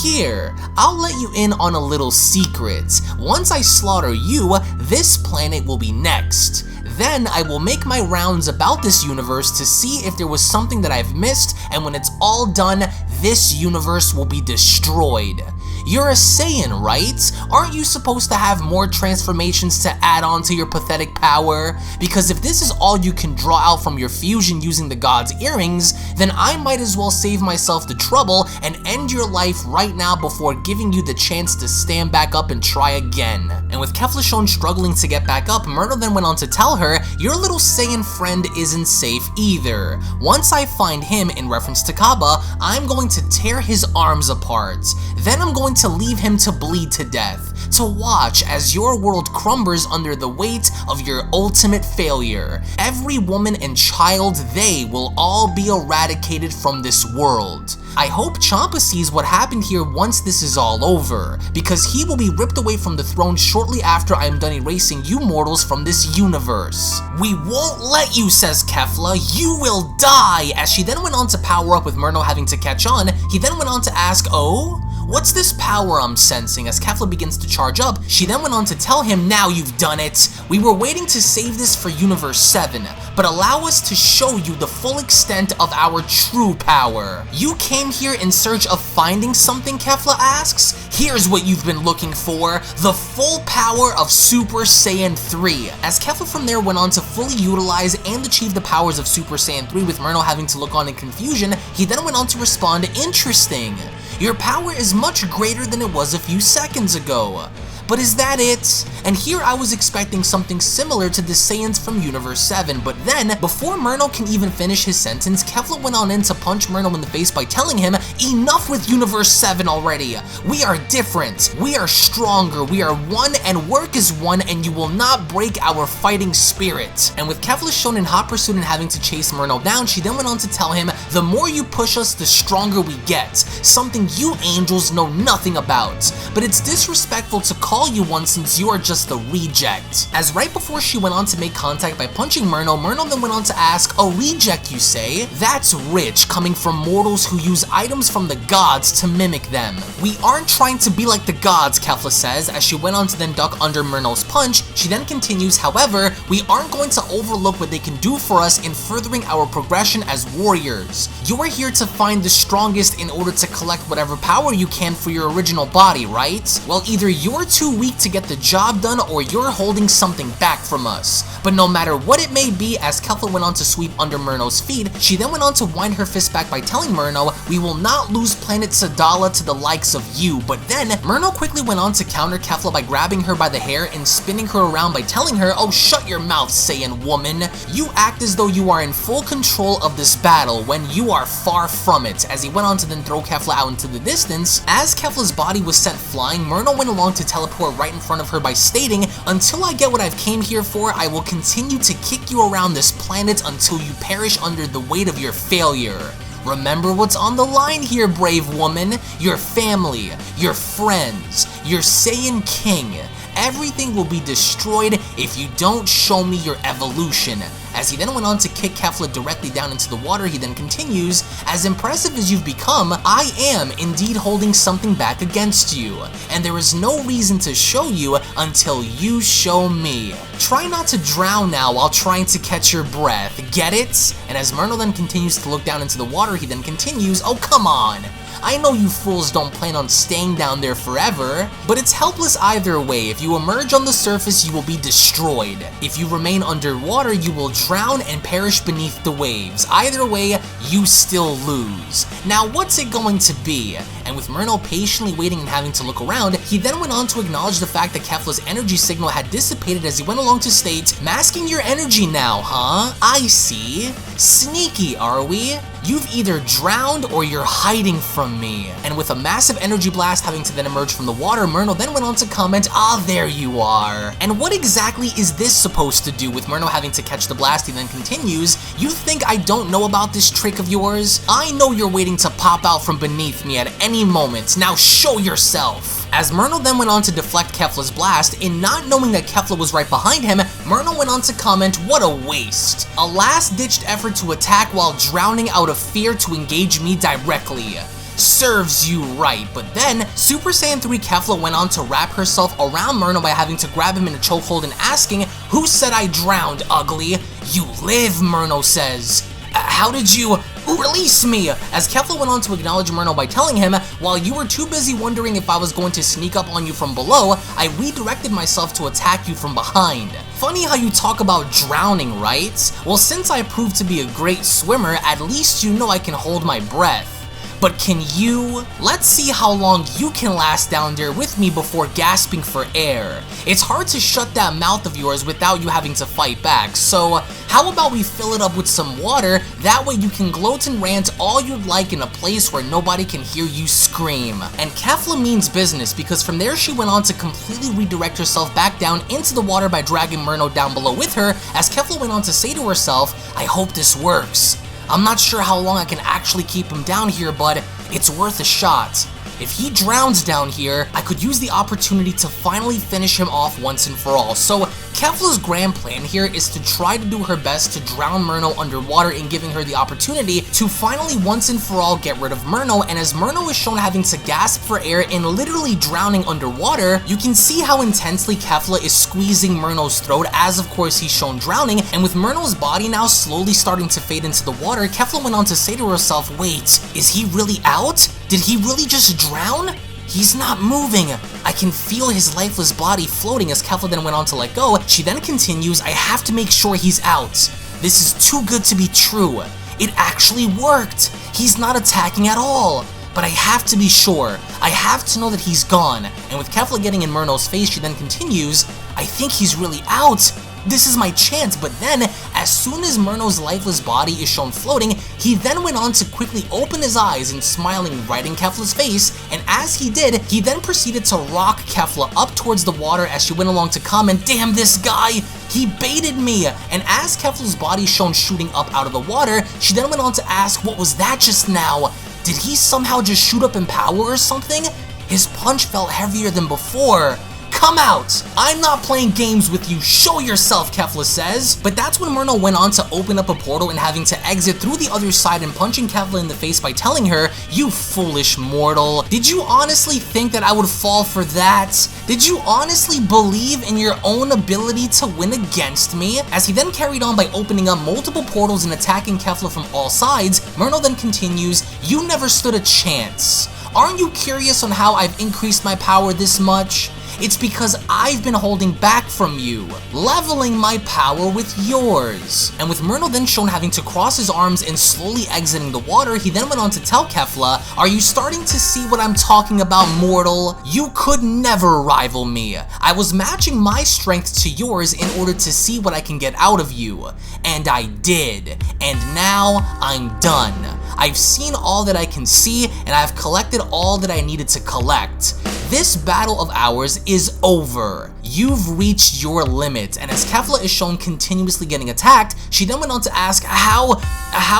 Here, I'll let you in on a little secret. Once I slaughter you, this planet will be next. Then I will make my rounds about this universe to see if there was something that I've missed, and when it's all done, this universe will be destroyed. You're a Saiyan, right? Aren't you supposed to have more transformations to add on to your pathetic power? Because if this is all you can draw out from your fusion using the god's earrings, then I might as well save myself the trouble and end your life right now before giving you the chance to stand back up and try again." And with Kefla shown struggling to get back up, Myrno then went on to tell her, "Your little Saiyan friend isn't safe either. Once I find him," in reference to Kaba, "I'm going to tear his arms apart. Then I'm going to leave him to bleed to death, to watch as your world crumbles under the weight of your ultimate failure. Every woman and child, they will all be eradicated from this world. I hope Champa sees what happened here once this is all over, because he will be ripped away from the throne shortly after I am done erasing you mortals from this universe." "We won't let you," says Kefla. "You will die." As she then went on to power up with Myrno having to catch on, he then went on to ask, "Oh? What's this power I'm sensing?" As Kefla begins to charge up, she then went on to tell him, "Now you've done it. We were waiting to save this for Universe 7, but allow us to show you the full extent of our true power." "You came here in search of finding something?" Kefla asks. "Here's what you've been looking for, the full power of Super Saiyan 3. As Kefla from there went on to fully utilize and achieve the powers of Super Saiyan 3 with Myrno having to look on in confusion, he then went on to respond, "Interesting. Your power is much greater than it was a few seconds ago. But is that it? And here I was expecting something similar to the Saiyans from Universe 7, but then, before Myrno can even finish his sentence, Kefla went on in to punch Myrno in the face by telling him, enough with Universe 7 already! We are different, we are stronger, we are one and work as one, and you will not break our fighting spirit. And with Kefla shown in hot pursuit and having to chase Myrno down, she then went on to tell him, the more you push us, the stronger we get, something you angels know nothing about. But it's disrespectful to call you one since you are just a reject. As right before she went on to make contact by punching Myrno, Myrno then went on to ask, a reject you say? That's rich, coming from mortals who use items from the gods to mimic them. We aren't trying to be like the gods, Kefla says, as she went on to then duck under Myrno's punch. She then continues, however, we aren't going to overlook what they can do for us in furthering our progression as warriors. You are here to find the strongest in order to collect whatever power you can for your original body, right? Well, either you're too weak to get the job done or you're holding something back from us. But no matter what it may be, as Kefla went on to sweep under Myrno's feet, she then went on to wind her fist back by telling Myrno, we will not lose planet Sadala to the likes of you. But then, Myrno quickly went on to counter Kefla by grabbing her by the hair and spinning her around by telling her, oh, shut your mouth, Saiyan woman. You act as though you are in full control of this battle when you are far from it, as he went on to then throw Kefla out into the distance. As Kefla's body was sent flying, Myrno went along to teleport right in front of her by stating, until I get what I've came here for, I will continue to kick you around this planet until you perish under the weight of your failure. Remember what's on the line here, brave woman. Your family, your friends, your Saiyan king. Everything will be destroyed if you don't show me your evolution. As he then went on to kick Kefla directly down into the water, he then continues, as impressive as you've become, I am indeed holding something back against you, and there is no reason to show you until you show me. Try not to drown now while trying to catch your breath, get it? And as Myrno then continues to look down into the water, he then continues, oh come on! I know you fools don't plan on staying down there forever, but it's helpless either way. If you emerge on the surface, you will be destroyed. If you remain underwater, you will drown and perish beneath the waves. Either way, you still lose. Now, what's it going to be? And with Myrno patiently waiting and having to look around, he then went on to acknowledge the fact that Kefla's energy signal had dissipated as he went along to state, masking your energy now, huh? I see. Sneaky, are we? You've either drowned or you're hiding from me. And with a massive energy blast having to then emerge from the water, Myrno then went on to comment, ah, there you are. And what exactly is this supposed to do? With Myrno having to catch the blast, he then continues, you think I don't know about this trick of yours? I know you're waiting to pop out from beneath me at any moment. Now show yourself. As Myrno then went on to deflect Kefla's blast, in not knowing that Kefla was right behind him, Myrno went on to comment, what a waste. A last-ditched effort to attack while drowning out of fear to engage me directly. Serves you right. But then, Super Saiyan 3 Kefla went on to wrap herself around Myrno by having to grab him in a chokehold and asking, who said I drowned, ugly? You live, Myrno says. How did you release me? As Kefla went on to acknowledge Myrno by telling him, while you were too busy wondering if I was going to sneak up on you from below, I redirected myself to attack you from behind. Funny how you talk about drowning, right? Well, since I proved to be a great swimmer, at least you know I can hold my breath. But can you? Let's see how long you can last down there with me before gasping for air. It's hard to shut that mouth of yours without you having to fight back, so how about we fill it up with some water, that way you can gloat and rant all you'd like in a place where nobody can hear you scream. And Kefla means business, because from there she went on to completely redirect herself back down into the water by dragging Myrno down below with her, as Kefla went on to say to herself, I hope this works. I'm not sure how long I can actually keep him down here, but it's worth a shot. If he drowns down here, I could use the opportunity to finally finish him off once and for all. So Kefla's grand plan here is to try to do her best to drown Myrno underwater and giving her the opportunity to finally once and for all get rid of Myrno. And as Myrno is shown having to gasp for air and literally drowning underwater, you can see how intensely Kefla is squeezing Myrno's throat, as of course he's shown drowning. And with Myrno's body now slowly starting to fade into the water, Kefla went on to say to herself, wait, is he really out? Did he really just drown? He's not moving. I can feel his lifeless body floating. As Kefla then went on to let go, she then continues, I have to make sure he's out. This is too good to be true. It actually worked. He's not attacking at all. but I have to be sure. I have to know that he's gone. And with Kefla getting in Myrno's face, she then continues, I think he's really out. This is my chance. But then, as soon as Myrno's lifeless body is shown floating, he then went on to quickly open his eyes and smiling right in Kefla's face, and as he did, he then proceeded to rock Kefla up towards the water as she went along to comment, damn this guy, he baited me. And as Kefla's body shown shooting up out of the water, she then went on to ask, what was that just now? Did he somehow just shoot up in power or something? His punch felt heavier than before. Come out! I'm not playing games with you, show yourself, Kefla says. But that's when Myrno went on to open up a portal and having to exit through the other side and punching Kefla in the face by telling her, you foolish mortal. Did you honestly think that I would fall for that? Did you honestly believe in your own ability to win against me? As he then carried on by opening up multiple portals and attacking Kefla from all sides, Myrno then continues, you never stood a chance. Aren't you curious on how I've increased my power this much? It's because I've been holding back from you, leveling my power with yours. And with Myrno then shown having to cross his arms and slowly exiting the water, he then went on to tell Kefla, are you starting to see what I'm talking about, mortal? You could never rival me. I was matching my strength to yours in order to see what I can get out of you. And I did. And now I'm done. I've seen all that I can see, and I've collected all that I needed to collect. This battle of ours is over. You've reached your limit. And as Kefla is shown continuously getting attacked, she then went on to ask, how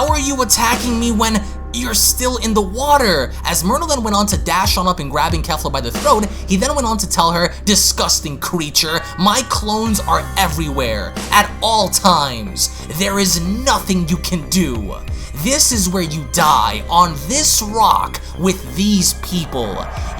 are you attacking me when you're still in the water? As Myrno then went on to dash on up and grabbing Kefla by the throat, he then went on to tell her, disgusting creature, my clones are everywhere, at all times. There is nothing you can do. This is where you die, on this rock, with these people.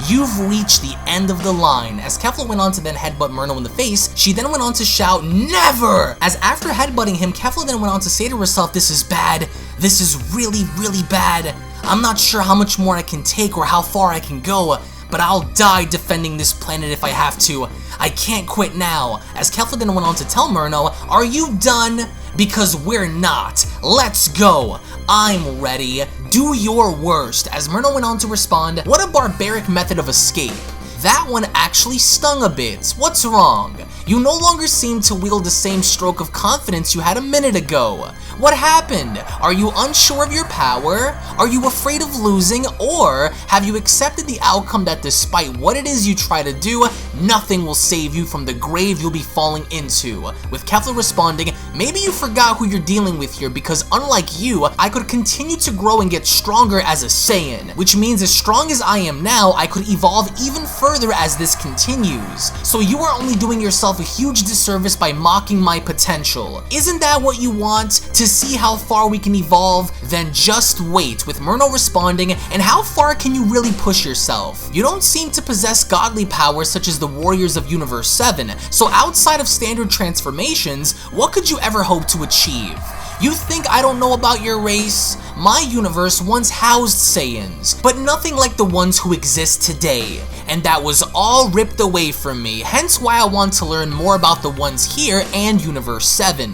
You've reached the end of the line. As Kefla went on to then headbutt Myrno in the face, she then went on to shout, never! As after headbutting him, Kefla then went on to say to herself, this is bad. This is really, really bad. I'm not sure how much more I can take or how far I can go, but I'll die defending this planet if I have to. I can't quit now. As Kefla then went on to tell Myrno, are you done? Because we're not. Let's go. I'm ready. Do your worst. As Myrno went on to respond, what a barbaric method of escape. That one actually stung a bit. What's wrong? You no longer seem to wield the same stroke of confidence you had a minute ago. What happened? Are you unsure of your power? Are you afraid of losing? Or have you accepted the outcome that despite what it is you try to do, nothing will save you from the grave you'll be falling into? With Kefla responding, maybe you forgot who you're dealing with here, because unlike you, I could continue to grow and get stronger as a Saiyan, which means as strong as I am now, I could evolve even further as this continues. So you are only doing yourself a huge disservice by mocking my potential. Isn't that what you want? To see how far we can evolve? Then just wait. With Myrno responding, and how far can you really push yourself? You don't seem to possess godly powers such as the warriors of Universe 7, so outside of standard transformations, what could you ever hope to achieve? You think I don't know about your race? My universe once housed Saiyans, but nothing like the ones who exist today. And that was all ripped away from me, hence why I want to learn more about the ones here and Universe 7.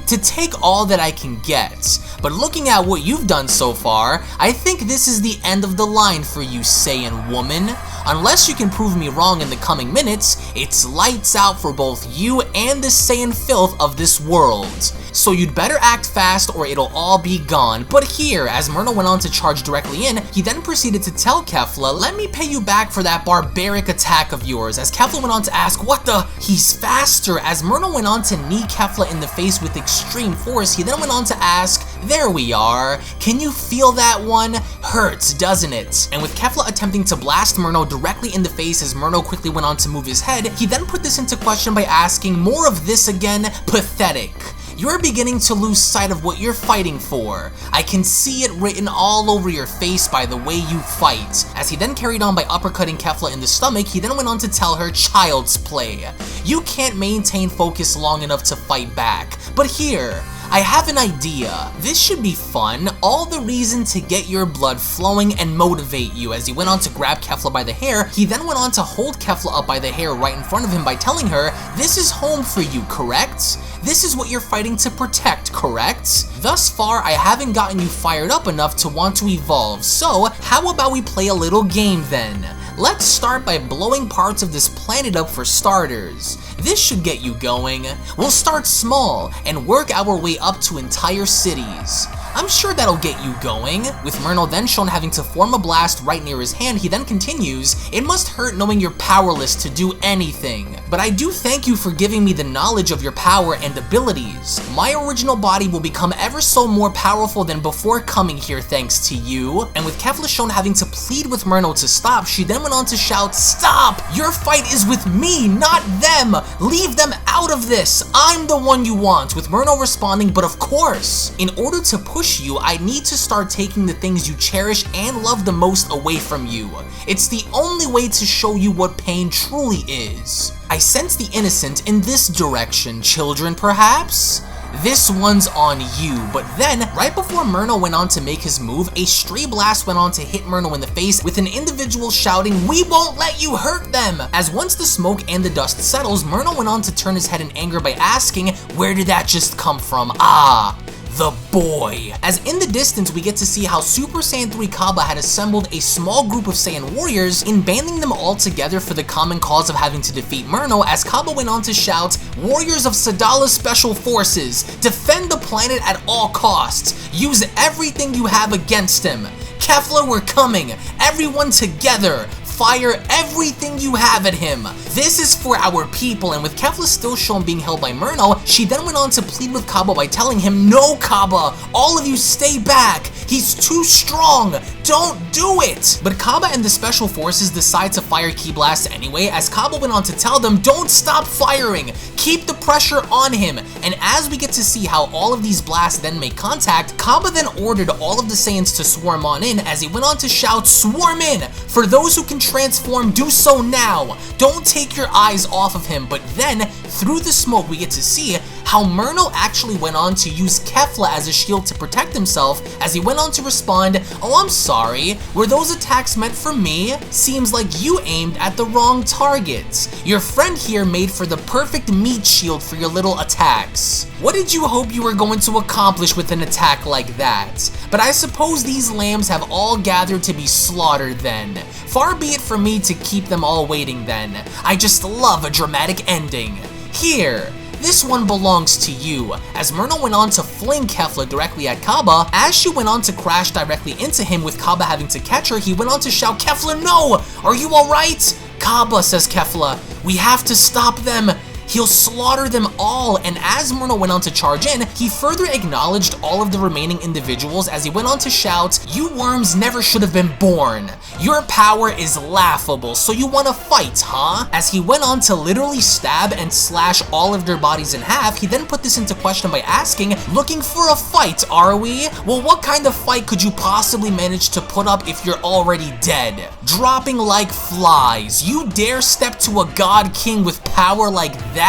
To take all that I can get. But looking at what you've done so far, I think this is the end of the line for you, Saiyan woman. Unless you can prove me wrong in the coming minutes, it's lights out for both you and the Saiyan filth of this world. So you'd better act fast or it'll all be gone. But here, as Myrno went on to charge directly in, he then proceeded to tell Kefla, let me pay you back for that barbaric attack of yours. As Kefla went on to ask, what the? He's faster. As Myrno went on to knee Kefla in the face with extreme force, he then went on to ask, there we are. Can you feel that one? Hurts, doesn't it? And with Kefla attempting to blast Myrno directly in the face as Myrno quickly went on to move his head, he then put this into question by asking, more of this again? Pathetic. You're beginning to lose sight of what you're fighting for. I can see it written all over your face by the way you fight. As he then carried on by uppercutting Kefla in the stomach, he then went on to tell her, child's play. You can't maintain focus long enough to fight back. But here, I have an idea. This should be fun, all the reason to get your blood flowing and motivate you. As he went on to grab Kefla by the hair, he then went on to hold Kefla up by the hair right in front of him by telling her, "This is home for you, correct? This is what you're fighting to protect, correct? Thus far, I haven't gotten you fired up enough to want to evolve, so how about we play a little game then? Let's start by blowing parts of this planet up for starters. This should get you going. We'll start small and work our way up to entire cities. I'm sure that'll get you going." With Myrno then shown having to form a blast right near his hand, he then continues, "It must hurt knowing you're powerless to do anything. But I do thank you for giving me the knowledge of your power and abilities. My original body will become ever so more powerful than before coming here thanks to you." And with Kefla shown having to plead with Myrno to stop, she then went on to shout, "Stop! Your fight is with me, not them! Leave them out of this! I'm the one you want!" With Myrno responding, "But of course, in order to push you, I need to start taking the things you cherish and love the most away from you. It's the only way to show you what pain truly is. I sense the innocent in this direction, children, perhaps? This one's on you." But then, right before Myrno went on to make his move, a stray blast went on to hit Myrno in the face with an individual shouting, "We won't let you hurt them!" As once the smoke and the dust settles, Myrno went on to turn his head in anger by asking, "Where did that just come from? Ah, the boy." As in the distance, we get to see how Super Saiyan 3 Cabba had assembled a small group of Saiyan warriors in banding them all together for the common cause of having to defeat Myrno, as Cabba went on to shout, "Warriors of Sadala Special Forces, defend the planet at all costs. Use everything you have against him. Kefla, we're coming. Everyone together. Fire everything you have at him. This is for our people." And with Kefla still shown being held by Myrno, she then went on to plead with Cabba by telling him, "No, Cabba, all of you stay back. He's too strong. Don't do it." But Cabba and the Special Forces decide to fire Ki Blasts anyway, as Cabba went on to tell them, "Don't stop firing. Keep the pressure on him." And as we get to see how all of these blasts then make contact, Cabba then ordered all of the Saiyans to swarm on in, as he went on to shout, "Swarm in! For those who can transform, do so now. Don't take your eyes off of him." But then, through the smoke, we get to see how Myrno actually went on to use Kefla as a shield to protect himself, as he went on to respond, "Oh, I'm sorry. Were those attacks meant for me? Seems like you aimed at the wrong target. Your friend here made for the perfect meat shield for your little attacks. What did you hope you were going to accomplish with an attack like that? But I suppose these lambs have all gathered to be slaughtered then. Far be it from me to keep them all waiting then. I just love a dramatic ending. Here, this one belongs to you." As Myrno went on to fling Kefla directly at Cabba, as she went on to crash directly into him with Cabba having to catch her, he went on to shout, "Kefla, no! Are you alright?" "Cabba," says Kefla, "we have to stop them. He'll slaughter them all." And as Myrno went on to charge in, he further acknowledged all of the remaining individuals as he went on to shout, "You worms never should have been born. Your power is laughable, so you want to fight, huh?" As he went on to literally stab and slash all of their bodies in half, he then put this into question by asking, "Looking for a fight, are we? Well, what kind of fight could you possibly manage to put up if you're already dead? Dropping like flies. You dare step to a god king with power like that?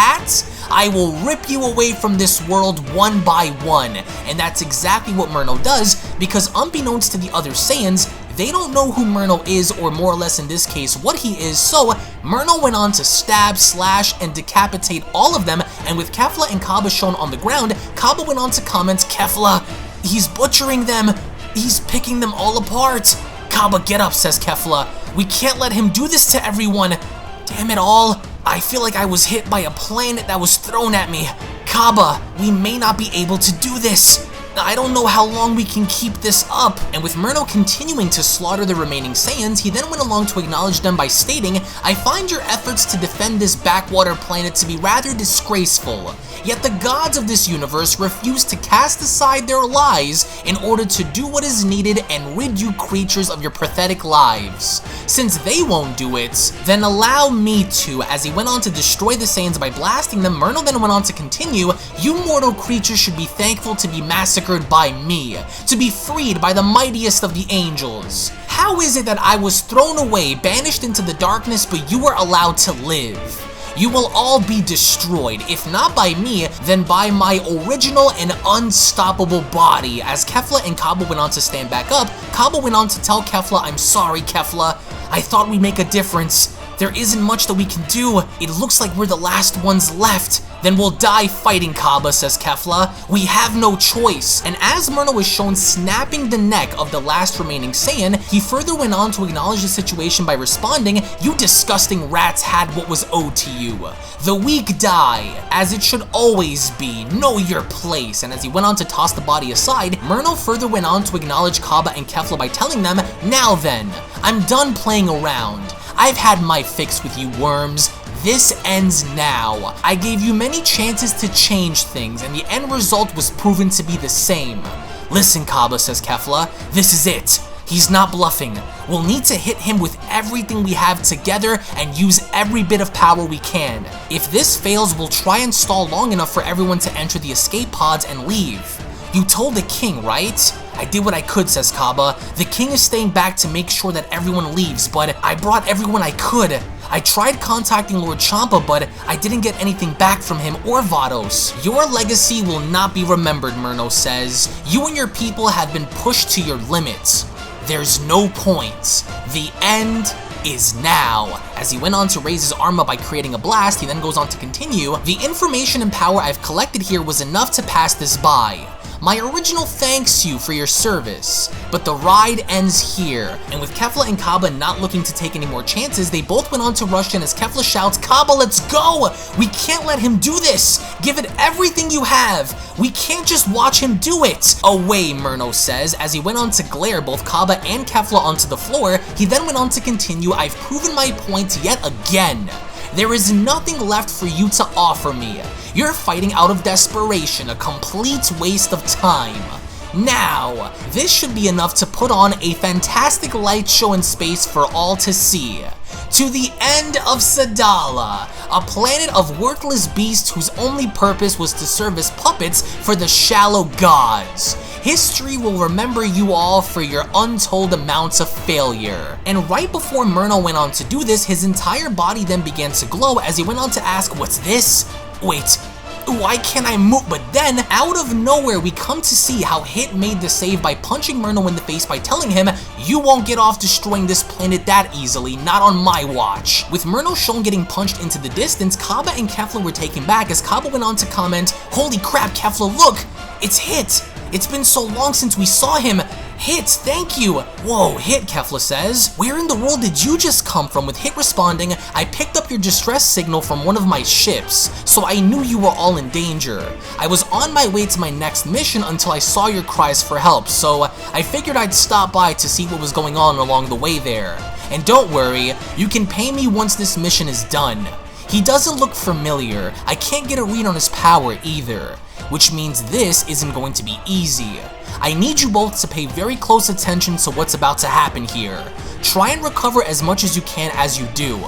I will rip you away from this world one by one." And that's exactly what Myrno does, because unbeknownst to the other Saiyans, they don't know who Myrno is, or more or less in this case what he is, so Myrno went on to stab, slash, and decapitate all of them. And with Kefla and Cabba shown on the ground, Cabba went on to comment, "Kefla, he's butchering them. He's picking them all apart." "Cabba, get up," says Kefla. "We can't let him do this to everyone. Damn it all. I feel like I was hit by a planet that was thrown at me. Cabba, we may not be able to do this. I don't know how long we can keep this up." And with Myrno continuing to slaughter the remaining Saiyans, he then went along to acknowledge them by stating, "I find your efforts to defend this backwater planet to be rather disgraceful. Yet the gods of this universe refuse to cast aside their lies in order to do what is needed and rid you creatures of your pathetic lives. Since they won't do it, then allow me to." As he went on to destroy the Saiyans by blasting them, Myrno then went on to continue, "You mortal creatures should be thankful to be massacred by me, to be freed by the mightiest of the angels. How is it that I was thrown away, banished into the darkness, but you were allowed to live? You will all be destroyed, if not by me, then by my original and unstoppable body. As Kefla and Cabba went on to stand back up, Cabba went on to tell Kefla, I'm sorry, Kefla. I thought we'd make a difference. There isn't much that we can do. It looks like we're the last ones left. Then we'll die fighting, Cabba, says Kefla. We have no choice. And as Myrno was shown snapping the neck of the last remaining Saiyan, he further went on to acknowledge the situation by responding, you disgusting rats had what was owed to you. The weak die, as it should always be. Know your place. And as he went on to toss the body aside, Myrno further went on to acknowledge Cabba and Kefla by telling them, now then, I'm done playing around. I've had my fix with you worms. This ends now. I gave you many chances to change things, and the end result was proven to be the same. Listen, Cabba, says Kefla, this is it. He's not bluffing. We'll need to hit him with everything we have together and use every bit of power we can. If this fails, we'll try and stall long enough for everyone to enter the escape pods and leave. You told the king, right? I did what I could, says Cabba. The king is staying back to make sure that everyone leaves, but I brought everyone I could. I tried contacting Lord Champa, but I didn't get anything back from him or Vados. Your legacy will not be remembered, Myrno says. You and your people have been pushed to your limits. There's no point. The end is now. As he went on to raise his arm up by creating a blast, he then goes on to continue. The information and power I've collected here was enough to pass this by. My original thanks you for your service, but the ride ends here. And with Kefla and Cabba not looking to take any more chances, they both went on to rush in as Kefla shouts, Cabba, let's go! We can't let him do this! Give it everything you have! We can't just watch him do it! Away, Myrno says, as he went on to glare both Cabba and Kefla onto the floor. He then went on to continue, I've proven my point yet again. There is nothing left for you to offer me. You're fighting out of desperation, a complete waste of time. Now, this should be enough to put on a fantastic light show in space for all to see. To the end of Sadala, a planet of worthless beasts whose only purpose was to serve as puppets for the shallow gods. History will remember you all for your untold amounts of failure. And right before Myrno went on to do this, his entire body then began to glow as he went on to ask, what's this? Wait, why can't I move? But then, out of nowhere, we come to see how Hit made the save by punching Myrno in the face by telling him, you won't get off destroying this planet that easily, not on my watch. With Myrno shown getting punched into the distance, Cabba and Kefla were taken back as Cabba went on to comment, holy crap, Kefla, look, it's Hit. It's been so long since we saw him. Hit, thank you. Whoa, Hit, Kefla says. Where in the world did you just come from? With Hit responding, I picked up your distress signal from one of my ships, so I knew you were all in danger. I was on my way to my next mission until I saw your cries for help, so I figured I'd stop by to see what was going on along the way there. And don't worry, you can pay me once this mission is done. He doesn't look familiar. I can't get a read on his power either, which means this isn't going to be easy. I need you both to pay very close attention to what's about to happen here. Try and recover as much as you can as you do.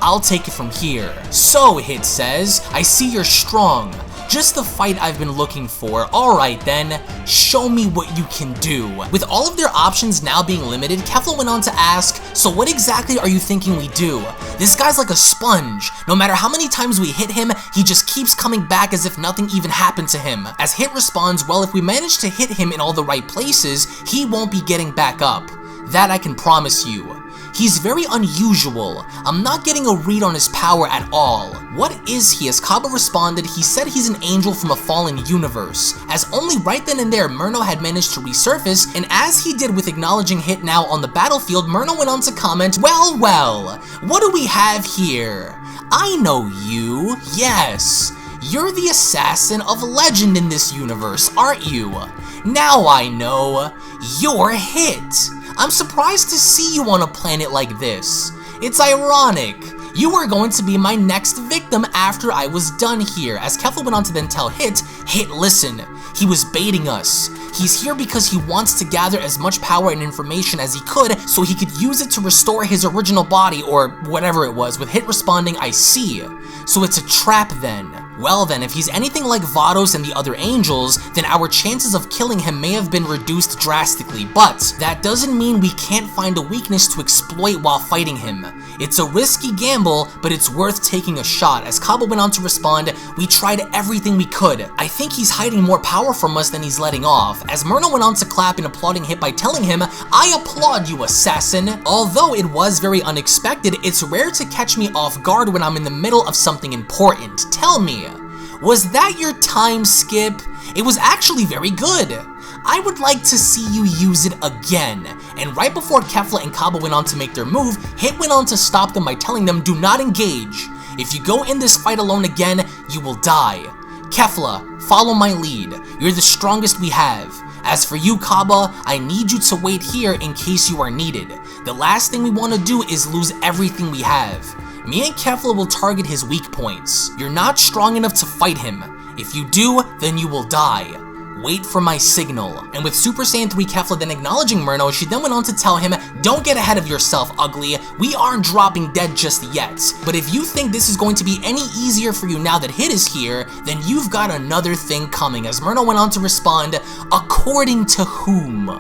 I'll take it from here. So, Hit says, I see you're strong. Just the fight I've been looking for. Alright then, show me what you can do. With all of their options now being limited, Kefla went on to ask, so what exactly are you thinking we do? This guy's like a sponge. No matter how many times we hit him, he just keeps coming back as if nothing even happened to him. As Hit responds, well, if we manage to hit him in all the right places, he won't be getting back up. That I can promise you. He's very unusual. I'm not getting a read on his power at all. What is he? As Cabba responded, he said he's an angel from a fallen universe. As only right then and there, Myrno had managed to resurface, and as he did with acknowledging Hit now on the battlefield, Myrno went on to comment, well, what do we have here? I know you, yes. You're the assassin of legend in this universe, aren't you? Now I know. You're Hit. I'm surprised to see you on a planet like this. It's ironic. You were going to be my next victim after I was done here. As Kefla went on to then tell Hit, listen, he was baiting us. He's here because he wants to gather as much power and information as he could so he could use it to restore his original body or whatever it was, with Hit responding, I see. So it's a trap then. Well then, if he's anything like Vados and the other angels, then our chances of killing him may have been reduced drastically, but that doesn't mean we can't find a weakness to exploit while fighting him. It's a risky gamble, but it's worth taking a shot. As Cabba went on to respond, we tried everything we could. I think he's hiding more power from us than he's letting off. As Myrno went on to clap an applauding Hit by telling him, I applaud you, assassin. Although it was very unexpected, it's rare to catch me off guard when I'm in the middle of something important. Tell me, was that your time skip? It was actually very good. I would like to see you use it again. And right before Kefla and Cabba went on to make their move, Hit went on to stop them by telling them, do not engage. If you go in this fight alone again, you will die. Kefla, follow my lead. You're the strongest we have. As for you, Cabba, I need you to wait here in case you are needed. The last thing we want to do is lose everything we have. Me and Kefla will target his weak points. You're not strong enough to fight him. If you do, then you will die. Wait for my signal. And with Super Saiyan 3 Kefla then acknowledging Myrno, she then went on to tell him, don't get ahead of yourself, ugly. We aren't dropping dead just yet. But if you think this is going to be any easier for you now that Hit is here, then you've got another thing coming. As Myrno went on to respond, according to whom?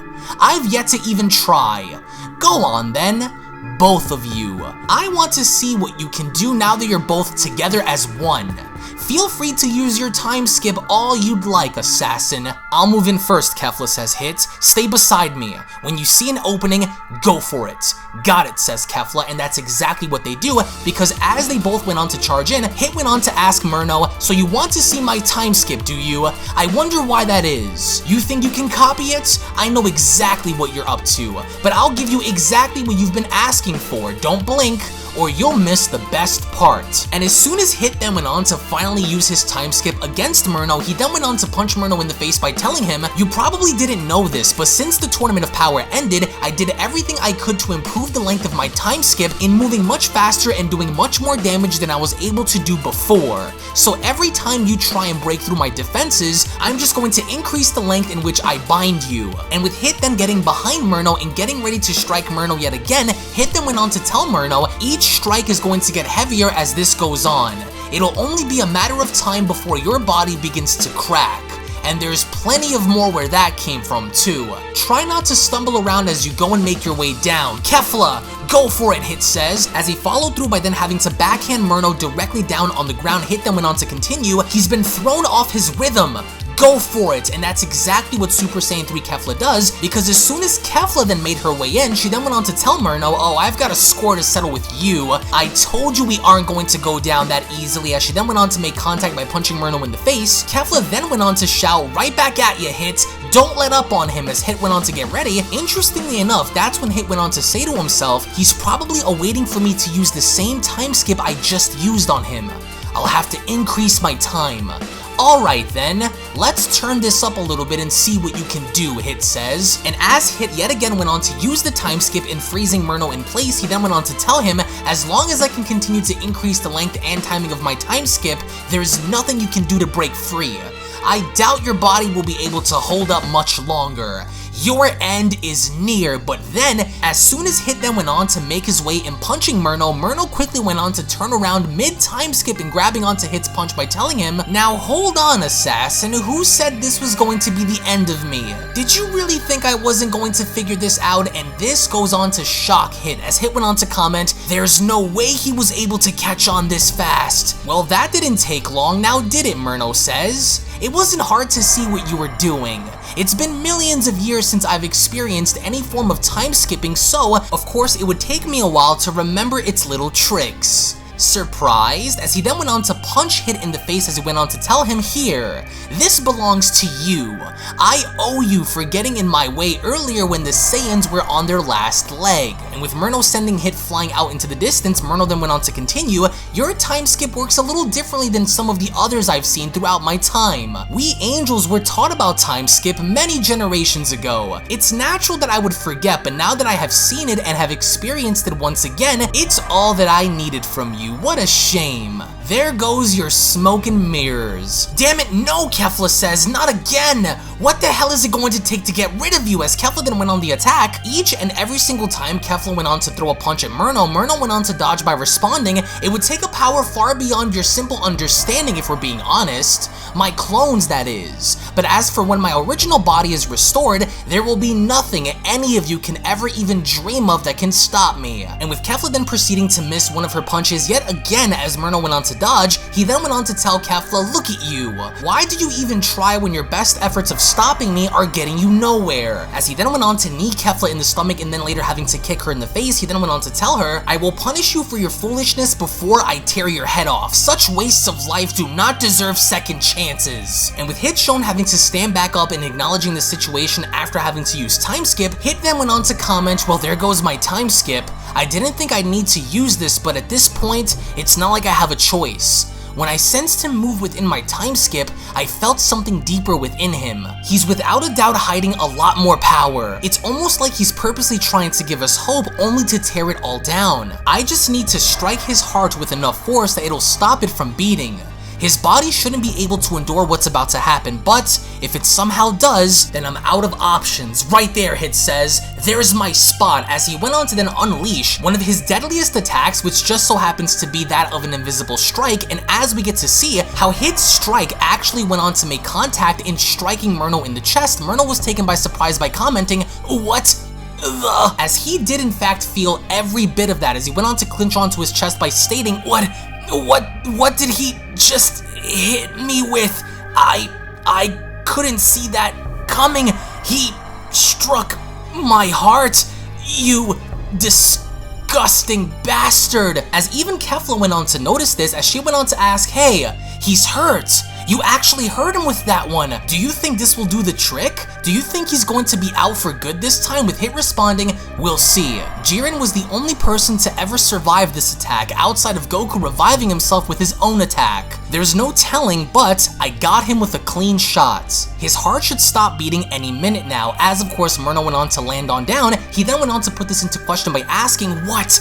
I've yet to even try. Go on then, both of you. I want to see what you can do now that you're both together as one. Feel free to use your time skip all you'd like, assassin. I'll move in first, Kefla says Hit. Stay beside me. When you see an opening, go for it. Got it, says Kefla, and that's exactly what they do, because as they both went on to charge in, Hit went on to ask Myrno, so you want to see my time skip, do you? I wonder why that is. You think you can copy it? I know exactly what you're up to, but I'll give you exactly what you've been asking for. Don't blink, or you'll miss the best part. And as soon as Hit then went on to finally use his time skip against Myrno, he then went on to punch Myrno in the face by telling him, you probably didn't know this, but since the Tournament of Power ended, I did everything I could to improve the length of my time skip in moving much faster and doing much more damage than I was able to do before. So every time you try and break through my defenses, I'm just going to increase the length in which I bind you. And with Hit then getting behind Myrno and getting ready to strike Myrno yet again, Hit then went on to tell Myrno, each strike is going to get heavier as this goes on. It'll only be a matter of time before your body begins to crack. And there's plenty of more where that came from too. Try not to stumble around as you go and make your way down. Kefla, go for it, Hit says. As he followed through by then having to backhand Myrno directly down on the ground, Hit then went on to continue. He's been thrown off his rhythm. Go for it, and that's exactly what Super Saiyan 3 Kefla does, because as soon as Kefla then made her way in, she then went on to tell Myrno, oh, I've got a score to settle with you. I told you we aren't going to go down that easily. As she then went on to make contact by punching Myrno in the face, Kefla then went on to shout, right back at you, Hit. Don't let up on him. As Hit went on to get ready. Interestingly enough, that's when Hit went on to say to himself, he's probably awaiting for me to use the same time skip I just used on him. I'll have to increase my time. Alright then, let's turn this up a little bit and see what you can do, Hit says. And as Hit yet again went on to use the time skip in freezing Myrno in place, he then went on to tell him, as long as I can continue to increase the length and timing of my time skip, there's nothing you can do to break free. I doubt your body will be able to hold up much longer. Your end is near. But then, as soon as Hit then went on to make his way in punching Myrno, Myrno quickly went on to turn around mid-time skip and grabbing onto Hit's punch by telling him, now hold on, assassin, who said this was going to be the end of me? Did you really think I wasn't going to figure this out? And this goes on to shock Hit, as Hit went on to comment, there's no way he was able to catch on this fast. Well, that didn't take long, now did it, Myrno says. It wasn't hard to see what you were doing. It's been millions of years since I've experienced any form of time skipping, so of course it would take me a while to remember its little tricks. Surprised, as he then went on to punch Hit in the face as he went on to tell him, here, this belongs to you. I owe you for getting in my way earlier when the Saiyans were on their last leg. And with Myrno sending Hit flying out into the distance, Myrno then went on to continue, your time skip works a little differently than some of the others I've seen throughout my time. We angels were taught about time skip many generations ago. It's natural that I would forget, but now that I have seen it and have experienced it once again, it's all that I needed from you. What a shame. There goes your smoke and mirrors. Damn it, no, Kefla says, not again! What the hell is it going to take to get rid of you? As Kefla then went on the attack, each and every single time Kefla went on to throw a punch at Myrno, Myrno went on to dodge by responding. It would take a power far beyond your simple understanding if we're being honest. My clones, that is. But as for when my original body is restored, there will be nothing any of you can ever even dream of that can stop me. And with Kefla then proceeding to miss one of her punches yet again as Myrno went on to dodge, he then went on to tell Kefla, look at you. Why do you even try when your best efforts of stopping me are getting you nowhere? As he then went on to knee Kefla in the stomach and then later having to kick her in the face, he then went on to tell her, I will punish you for your foolishness before I tear your head off. Such wastes of life do not deserve second chances. And with Hit shown having to stand back up and acknowledging the situation after having to use time skip, Hit then went on to comment, well, there goes my time skip. I didn't think I'd need to use this, but at this point, it's not like I have a choice. When I sensed him move within my time skip, I felt something deeper within him. He's without a doubt hiding a lot more power. It's almost like he's purposely trying to give us hope only to tear it all down. I just need to strike his heart with enough force that it'll stop it from beating. His body shouldn't be able to endure what's about to happen, but if it somehow does, then I'm out of options. Right there, Hit says. There's my spot, as he went on to then unleash one of his deadliest attacks, which just so happens to be that of an invisible strike, and as we get to see how Hit's strike actually went on to make contact in striking Myrno in the chest, Myrno was taken by surprise by commenting, what the? As he did in fact feel every bit of that as he went on to clinch onto his chest by stating, what did he just hit me with? I couldn't see that coming. He struck my heart. You disgusting bastard. As even Kefla went on to notice this as she went on to ask, hey, he's hurt. You actually hurt him with that one. Do you think this will do the trick? Do you think he's going to be out for good this time? With Hit responding, we'll see. Jiren was the only person to ever survive this attack outside of Goku reviving himself with his own attack. There's no telling, but I got him with a clean shot. His heart should stop beating any minute now, as of course Myrno went on to land on down. He then went on to put this into question by asking, what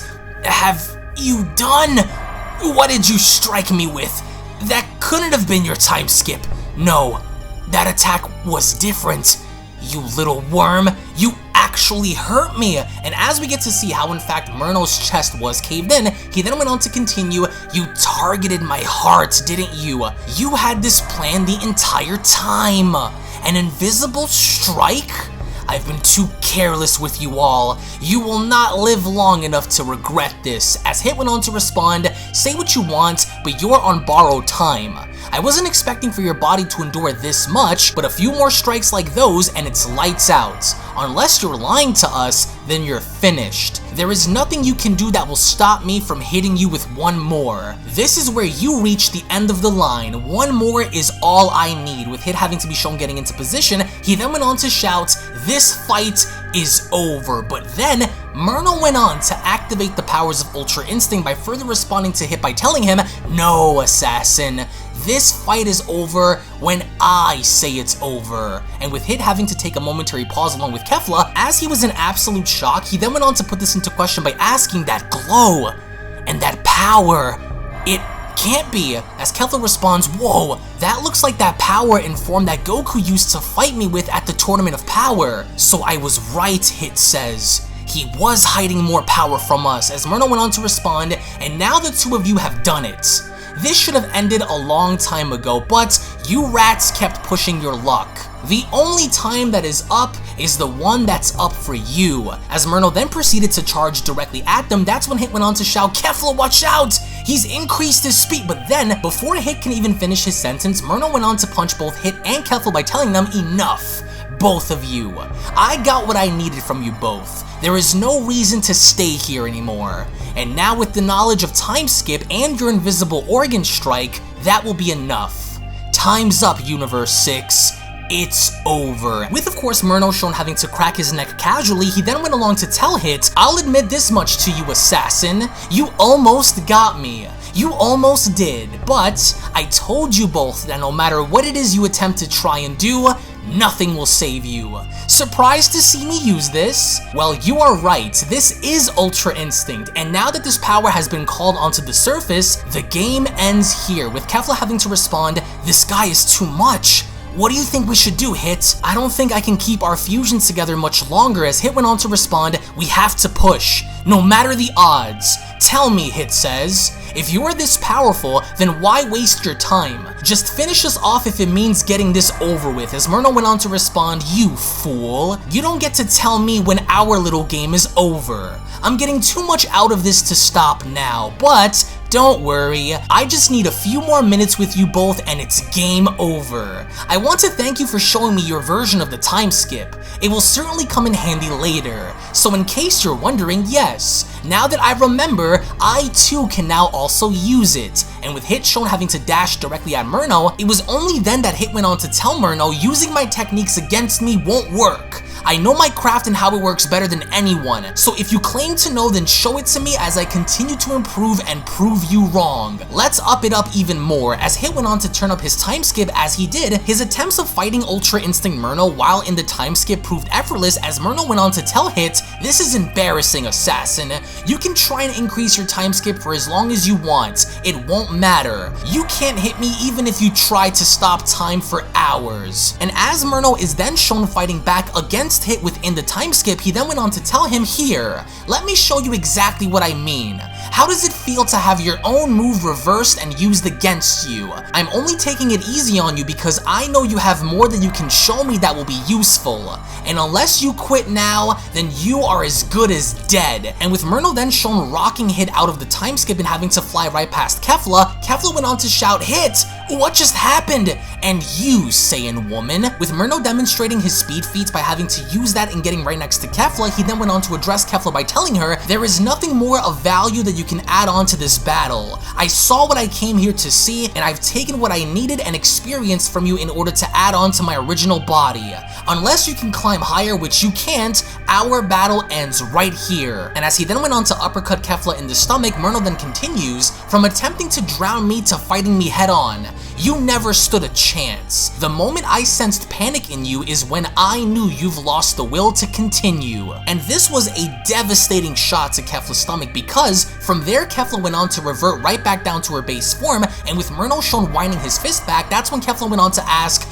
have you done? What did you strike me with? That couldn't have been your time skip. No, that attack was different. You little worm, you actually hurt me. And as we get to see how in fact Myrno's chest was caved in, he then went on to continue, you targeted my heart, didn't you? You had this plan the entire time. An invisible strike? I've been too careless with you all. You will not live long enough to regret this. As Hit went on to respond, say what you want, but you're on borrowed time. I wasn't expecting for your body to endure this much, but a few more strikes like those and it's lights out. Unless you're lying to us, then you're finished. There is nothing you can do that will stop me from hitting you with one more. This is where you reach the end of the line. One more is all I need. With Hit having to be shown getting into position, he then went on to shout, this fight is over. But then, Myrno went on to activate the powers of Ultra Instinct by further responding to Hit by telling him, no, assassin. This fight is over when I say it's over. And with Hit having to take a momentary pause along with Kefla, as he was in absolute shock, he then went on to put this into question by asking, that glow and that power, it can't be. As Kefla responds, whoa, that looks like that power and form that Goku used to fight me with at the Tournament of Power. So I was right, Hit says. He was hiding more power from us. As Myrno went on to respond, and now the two of you have done it. This should have ended a long time ago, but you rats kept pushing your luck. The only time that is up is the one that's up for you. As Myrno then proceeded to charge directly at them, that's when Hit went on to shout, Kefla, watch out! He's increased his speed. But then, before Hit can even finish his sentence, Myrno went on to punch both Hit and Kefla by telling them, enough. Both of you. I got what I needed from you both. There is no reason to stay here anymore. And now with the knowledge of time skip and your invisible organ strike, that will be enough. Time's up, Universe 6. It's over. With of course Merno shown having to crack his neck casually, he then went along to tell Hit, I'll admit this much to you, assassin. You almost got me. You almost did, but I told you both that no matter what it is you attempt to try and do, Nothing will save you. Surprised to see me use this? Well, you are right, this is Ultra Instinct, and now that this power has been called onto the surface, the game ends here, with Kefla having to respond, "This guy is too much. What do you think we should do, Hit?" I don't think I can keep our fusions together much longer, as Hit went on to respond, "We have to push, no matter the odds." "Tell me," Hit says, "if you are this powerful, then why waste your time? Just finish us off if it means getting this over with," as Myrno went on to respond, "You fool. You don't get to tell me when our little game is over. I'm getting too much out of this to stop now, but don't worry, I just need a few more minutes with you both and it's game over. I want to thank you for showing me your version of the time skip. It will certainly come in handy later. So in case you're wondering, yes, now that I remember, I too can now also use it." And with Hit shown having to dash directly at Myrno, it was only then that Hit went on to tell Myrno, "Using my techniques against me won't work. I know my craft and how it works better than anyone, so if you claim to know, then show it to me as I continue to improve and prove you wrong. Let's up it up even more," as Hit went on to turn up his time skip. As he did, his attempts of fighting Ultra Instinct Myrno while in the time skip proved effortless, as Myrno went on to tell Hit, "This is embarrassing, assassin. You can try and increase your time skip for as long as you want. It won't matter. You can't hit me even if you try to stop time for hours." And as Myrno is then shown fighting back against Hit within the time skip, he then went on to tell him, "Here, let me show you exactly what I mean. How does it feel to have your own move reversed and used against you? I'm only taking it easy on you because I know you have more than you can show me that will be useful. And unless you quit now, then you are as good as dead." And with Myrno then shown rocking Hit out of the time skip and having to fly right past Kefla, Kefla went on to shout, "Hit, what just happened? And you, Saiyan woman." With Myrno demonstrating his speed feats by having to use that and getting right next to Kefla, he then went on to address Kefla by telling her, "There is nothing more of value that you can add on to this battle. I saw what I came here to see, and I've taken what I needed and experienced from you in order to add on to my original body. Unless you can climb higher, which you can't, our battle ends right here." And as he then went on to uppercut Kefla in the stomach, Myrno then continues, "From attempting to drown me to fighting me head on, you never stood a chance. The moment I sensed panic in you is when I knew you've lost the will to continue." And this was a devastating shot to Kefla's stomach, because from there Kefla went on to revert right back down to her base form, and with Myrno shown winding his fist back, that's when Kefla went on to ask,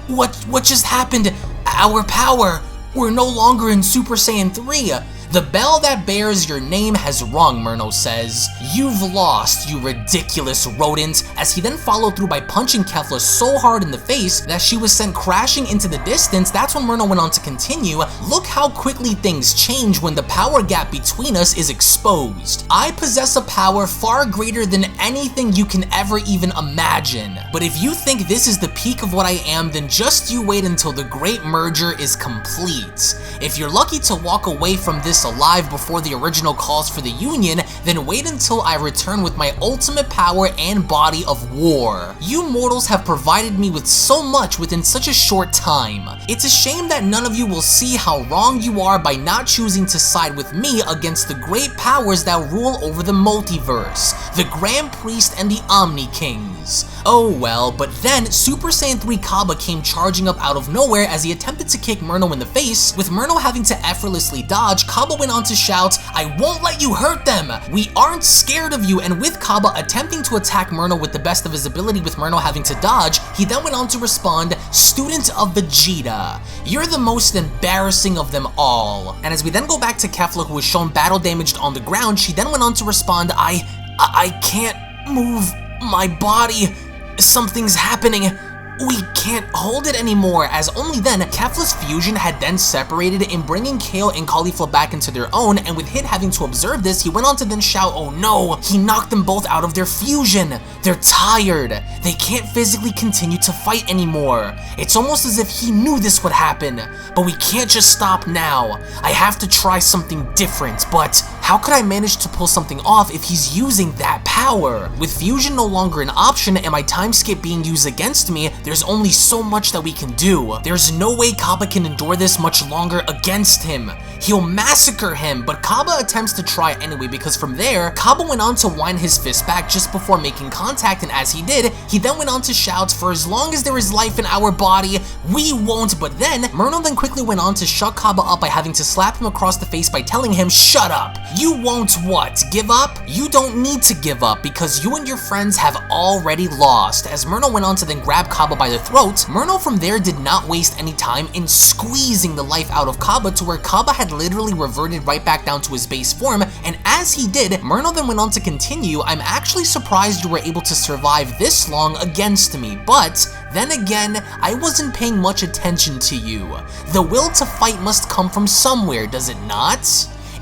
What just happened? Our power, we're no longer in Super Saiyan 3. "The bell that bears your name has rung," Myrno says. "You've lost, you ridiculous rodent," as he then followed through by punching Kefla so hard in the face that she was sent crashing into the distance. That's when Myrno went on to continue, "Look how quickly things change when the power gap between us is exposed. I possess a power far greater than anything you can ever even imagine. But if you think this is the peak of what I am, then just you wait until the great merger is complete. If you're lucky to walk away from this alive before the original calls for the Union, then wait until I return with my ultimate power and body of war. You mortals have provided me with so much within such a short time. It's a shame that none of you will see how wrong you are by not choosing to side with me against the great powers that rule over the multiverse, the Grand Priest and the Omni Kings." Oh well, but then Super Saiyan 3 Cabba came charging up out of nowhere as he attempted to kick Myrno in the face. With Myrno having to effortlessly dodge, Cabba went on to shout, "I won't let you hurt them! We aren't scared of you!" And with Cabba attempting to attack Myrno with the best of his ability, with Myrno having to dodge, he then went on to respond, "Student of Vegeta, you're the most embarrassing of them all." And as we then go back to Kefla, who was shown battle damaged on the ground, she then went on to respond, I can't move my body. Something's happening. We can't hold it anymore," as only then Kefla's fusion had then separated in bringing Kale and Caulifla back into their own, and with Hit having to observe this, he went on to then shout, "Oh no, he knocked them both out of their fusion. They're tired. They can't physically continue to fight anymore. It's almost as if he knew this would happen. But we can't just stop now. I have to try something different, but How could I manage to pull something off if he's using that power? With fusion no longer an option and my time skip being used against me, there's only so much that we can do. There's no way Kaba can endure this much longer against him. He'll massacre him, but Kaba attempts to try anyway because from there, Kaba went on to wind his fist back just before making contact, and as he did, he then went on to shout, "For as long as there is life in our body, we won't." But then, Myrno then quickly went on to shut Kaba up by having to slap him across the face by telling him, "Shut up! You won't what? Give up? You don't need to give up because you and your friends have already lost." As Myrno went on to then grab Kaba by the throat, Myrno from there did not waste any time in squeezing the life out of Kaba to where Kaba had literally reverted right back down to his base form, and as he did, Myrno then went on to continue, "I'm actually surprised you were able to survive this long against me, but then again, I wasn't paying much attention to you. The will to fight must come from somewhere, does it not?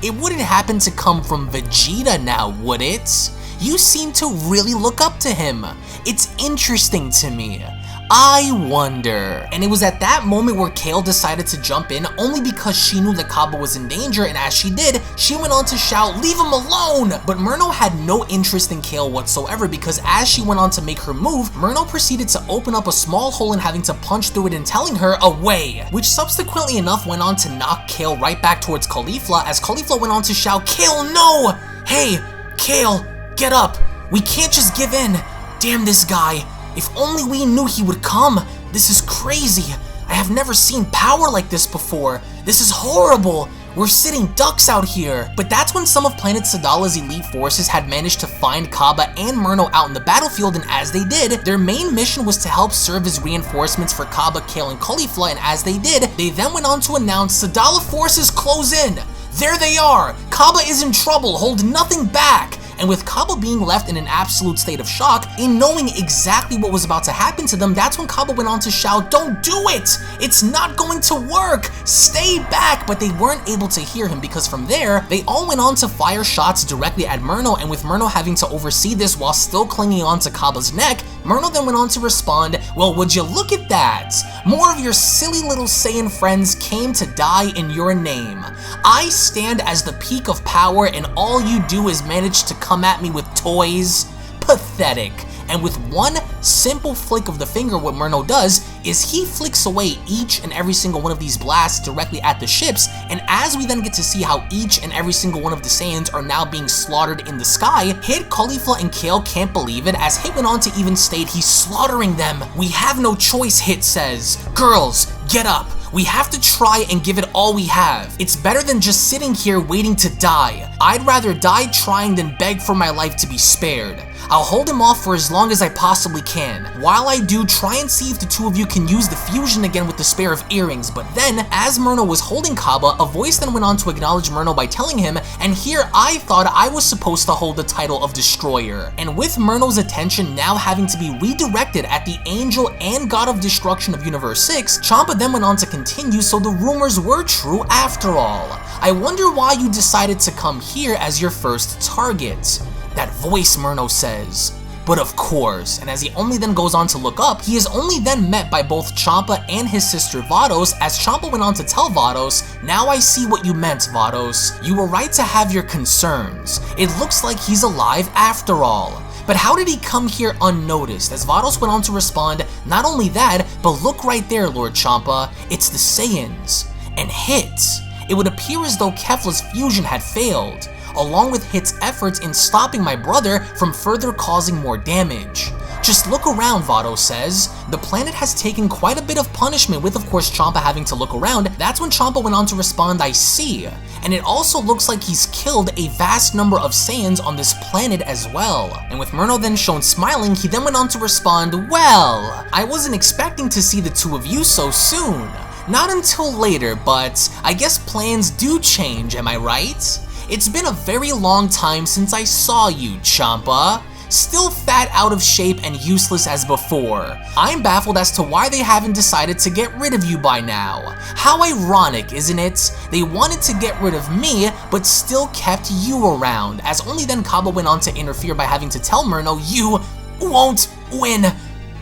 It wouldn't happen to come from Vegeta now, would it? You seem to really look up to him. It's interesting to me. I wonder." And it was at that moment where Kale decided to jump in only because she knew that Kaba was in danger, and as she did, she went on to shout, "Leave him alone!" But Myrno had no interest in Kale whatsoever because as she went on to make her move, Myrno proceeded to open up a small hole and having to punch through it and telling her away, which subsequently enough went on to knock Kale right back towards Caulifla as Caulifla went on to shout, "Kale, no! Hey, Kale, get up! We can't just give in! Damn this guy! If only we knew he would come! This is crazy! I have never seen power like this before! This is horrible! We're sitting ducks out here!" But that's when some of Planet Sadala's elite forces had managed to find Kaba and Myrno out in the battlefield, and as they did, their main mission was to help serve as reinforcements for Kaba, Kale, and Caulifla, and as they did, they then went on to announce, "Sadala forces close in! There they are! Kaba is in trouble! Hold nothing back!" And with Kaba being left in an absolute state of shock, in knowing exactly what was about to happen to them, that's when Kaba went on to shout, "Don't do it! It's not going to work! Stay back!" But they weren't able to hear him because from there, they all went on to fire shots directly at Myrno, and with Myrno having to oversee this while still clinging on to Kaba's neck, Myrno then went on to respond, "Well, would you look at that? More of your silly little Saiyan friends came to die in your name. I stand as the peak of power and all you do is manage to come at me with toys? Pathetic." And with one simple flick of the finger, what Myrno does is he flicks away each and every single one of these blasts directly at the ships, and as we then get to see how each and every single one of the Saiyans are now being slaughtered in the sky, Hit, Caulifla, and Kale can't believe it, as Hit went on to even state he's slaughtering them. "We have no choice," Hit says. "Girls, get up. We have to try and give it all we have. It's better than just sitting here waiting to die. I'd rather die trying than beg for my life to be spared. I'll hold him off for as long as I possibly can. While I do, try and see if the two of you can use the fusion again with the spare of earrings." But then, as Myrno was holding Kaba, a voice then went on to acknowledge Myrno by telling him, "And here I thought I was supposed to hold the title of Destroyer." And with Myrno's attention now having to be redirected at the Angel and God of Destruction of Universe 6, Champa then went on to continue, "So the rumors were true after all. I wonder why you decided to come here as your first target." That voice, Myrno says. But of course, and as he only then goes on to look up, he is only then met by both Champa and his sister Vados, as Champa went on to tell Vados, "Now I see what you meant, Vados. You were right to have your concerns. It looks like he's alive after all. But how did he come here unnoticed?" As Vados went on to respond, "Not only that, but look right there, Lord Champa. It's the Saiyans." And Hit. It would appear as though Kefla's fusion had failed, along with Hit's efforts in stopping my brother from further causing more damage. "Just look around," Vados says. "The planet has taken quite a bit of punishment," with of course Champa having to look around. That's when Champa went on to respond, "I see. And it also looks like he's killed a vast number of Saiyans on this planet as well." And with Myrno then shown smiling, he then went on to respond, "Well, I wasn't expecting to see the two of you so soon. Not until later, but I guess plans do change, am I right? It's been a very long time since I saw you, Champa. Still fat, out of shape, and useless as before. I'm baffled as to why they haven't decided to get rid of you by now. How ironic, isn't it? They wanted to get rid of me, but still kept you around." As only then Kaba went on to interfere by having to tell Myrno, "You won't win.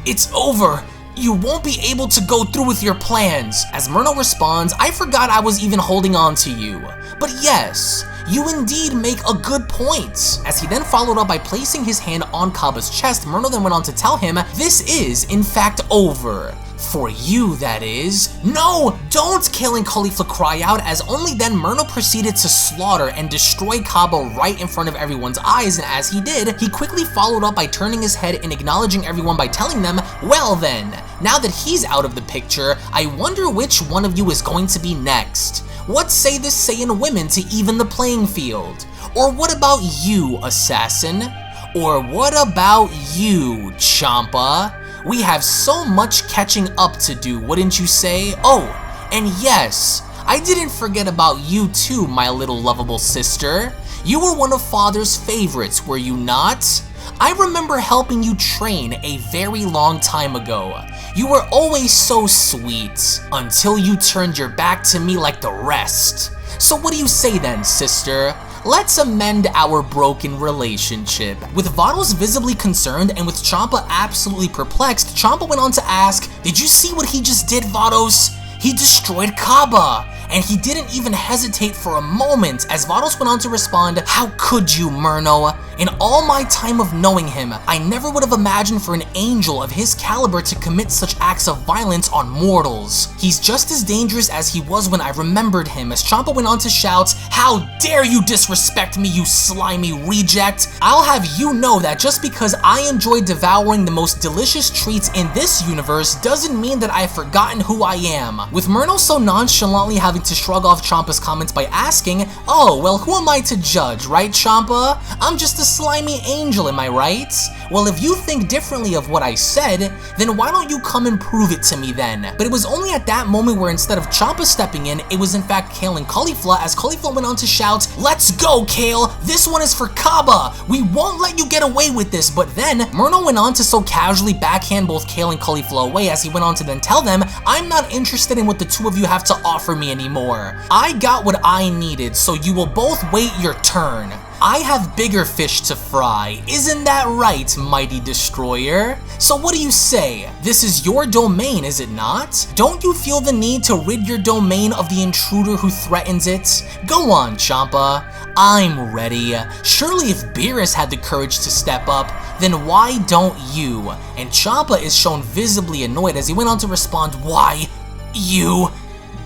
It's over. You won't be able to go through with your plans." As Myrno responds, "I forgot I was even holding on to you. But yes, you indeed make a good point. As he then followed up by placing his hand on Cabba's chest, Myrno then went on to tell him, this is, in fact, over. For you, that is. No, don't! Kale and Caulifla cry out, as only then Myrno proceeded to slaughter and destroy Cabba right in front of everyone's eyes, and as he did, he quickly followed up by turning his head and acknowledging everyone by telling them, well then, now that he's out of the picture, I wonder which one of you is going to be next. What say the Saiyan women to even the playing field? Or what about you, Assassin? Or what about you, Champa? We have so much catching up to do, wouldn't you say? Oh, and yes, I didn't forget about you too, my little lovable sister. You were one of Father's favorites, were you not? I remember helping you train a very long time ago. You were always so sweet, until you turned your back to me like the rest. So what do you say then, sister? Let's amend our broken relationship. With Vados visibly concerned and with Champa absolutely perplexed, Champa went on to ask, did you see what he just did, Vados? He destroyed Cabba, and he didn't even hesitate for a moment, as Vados went on to respond, how could you, Myrno? In all my time of knowing him, I never would have imagined for an angel of his caliber to commit such acts of violence on mortals. He's just as dangerous as he was when I remembered him, as Champa went on to shout, how dare you disrespect me, you slimy reject! I'll have you know that just because I enjoy devouring the most delicious treats in this universe doesn't mean that I've forgotten who I am. With Myrno so nonchalantly having to shrug off Champa's comments by asking, oh, well, who am I to judge, right, Champa? I'm just a slimy angel, am I right? Well, if you think differently of what I said, then why don't you come and prove it to me then? But it was only at that moment where instead of Champa stepping in, it was in fact Kale and Caulifla, as Caulifla went on to shout, let's go, Kale! This one is for Cabba! We won't let you get away with this! But then, Myrno went on to so casually backhand both Kale and Caulifla away, as he went on to then tell them, I'm not interested in what the two of you have to offer me anymore. I got what I needed, so you will both wait your turn. I have bigger fish to fry, isn't that right, mighty destroyer? So what do you say? This is your domain, is it not? Don't you feel the need to rid your domain of the intruder who threatens it? Go on, Champa. I'm ready. Surely if Beerus had the courage to step up, then why don't you? And Champa is shown visibly annoyed as he went on to respond, why, you?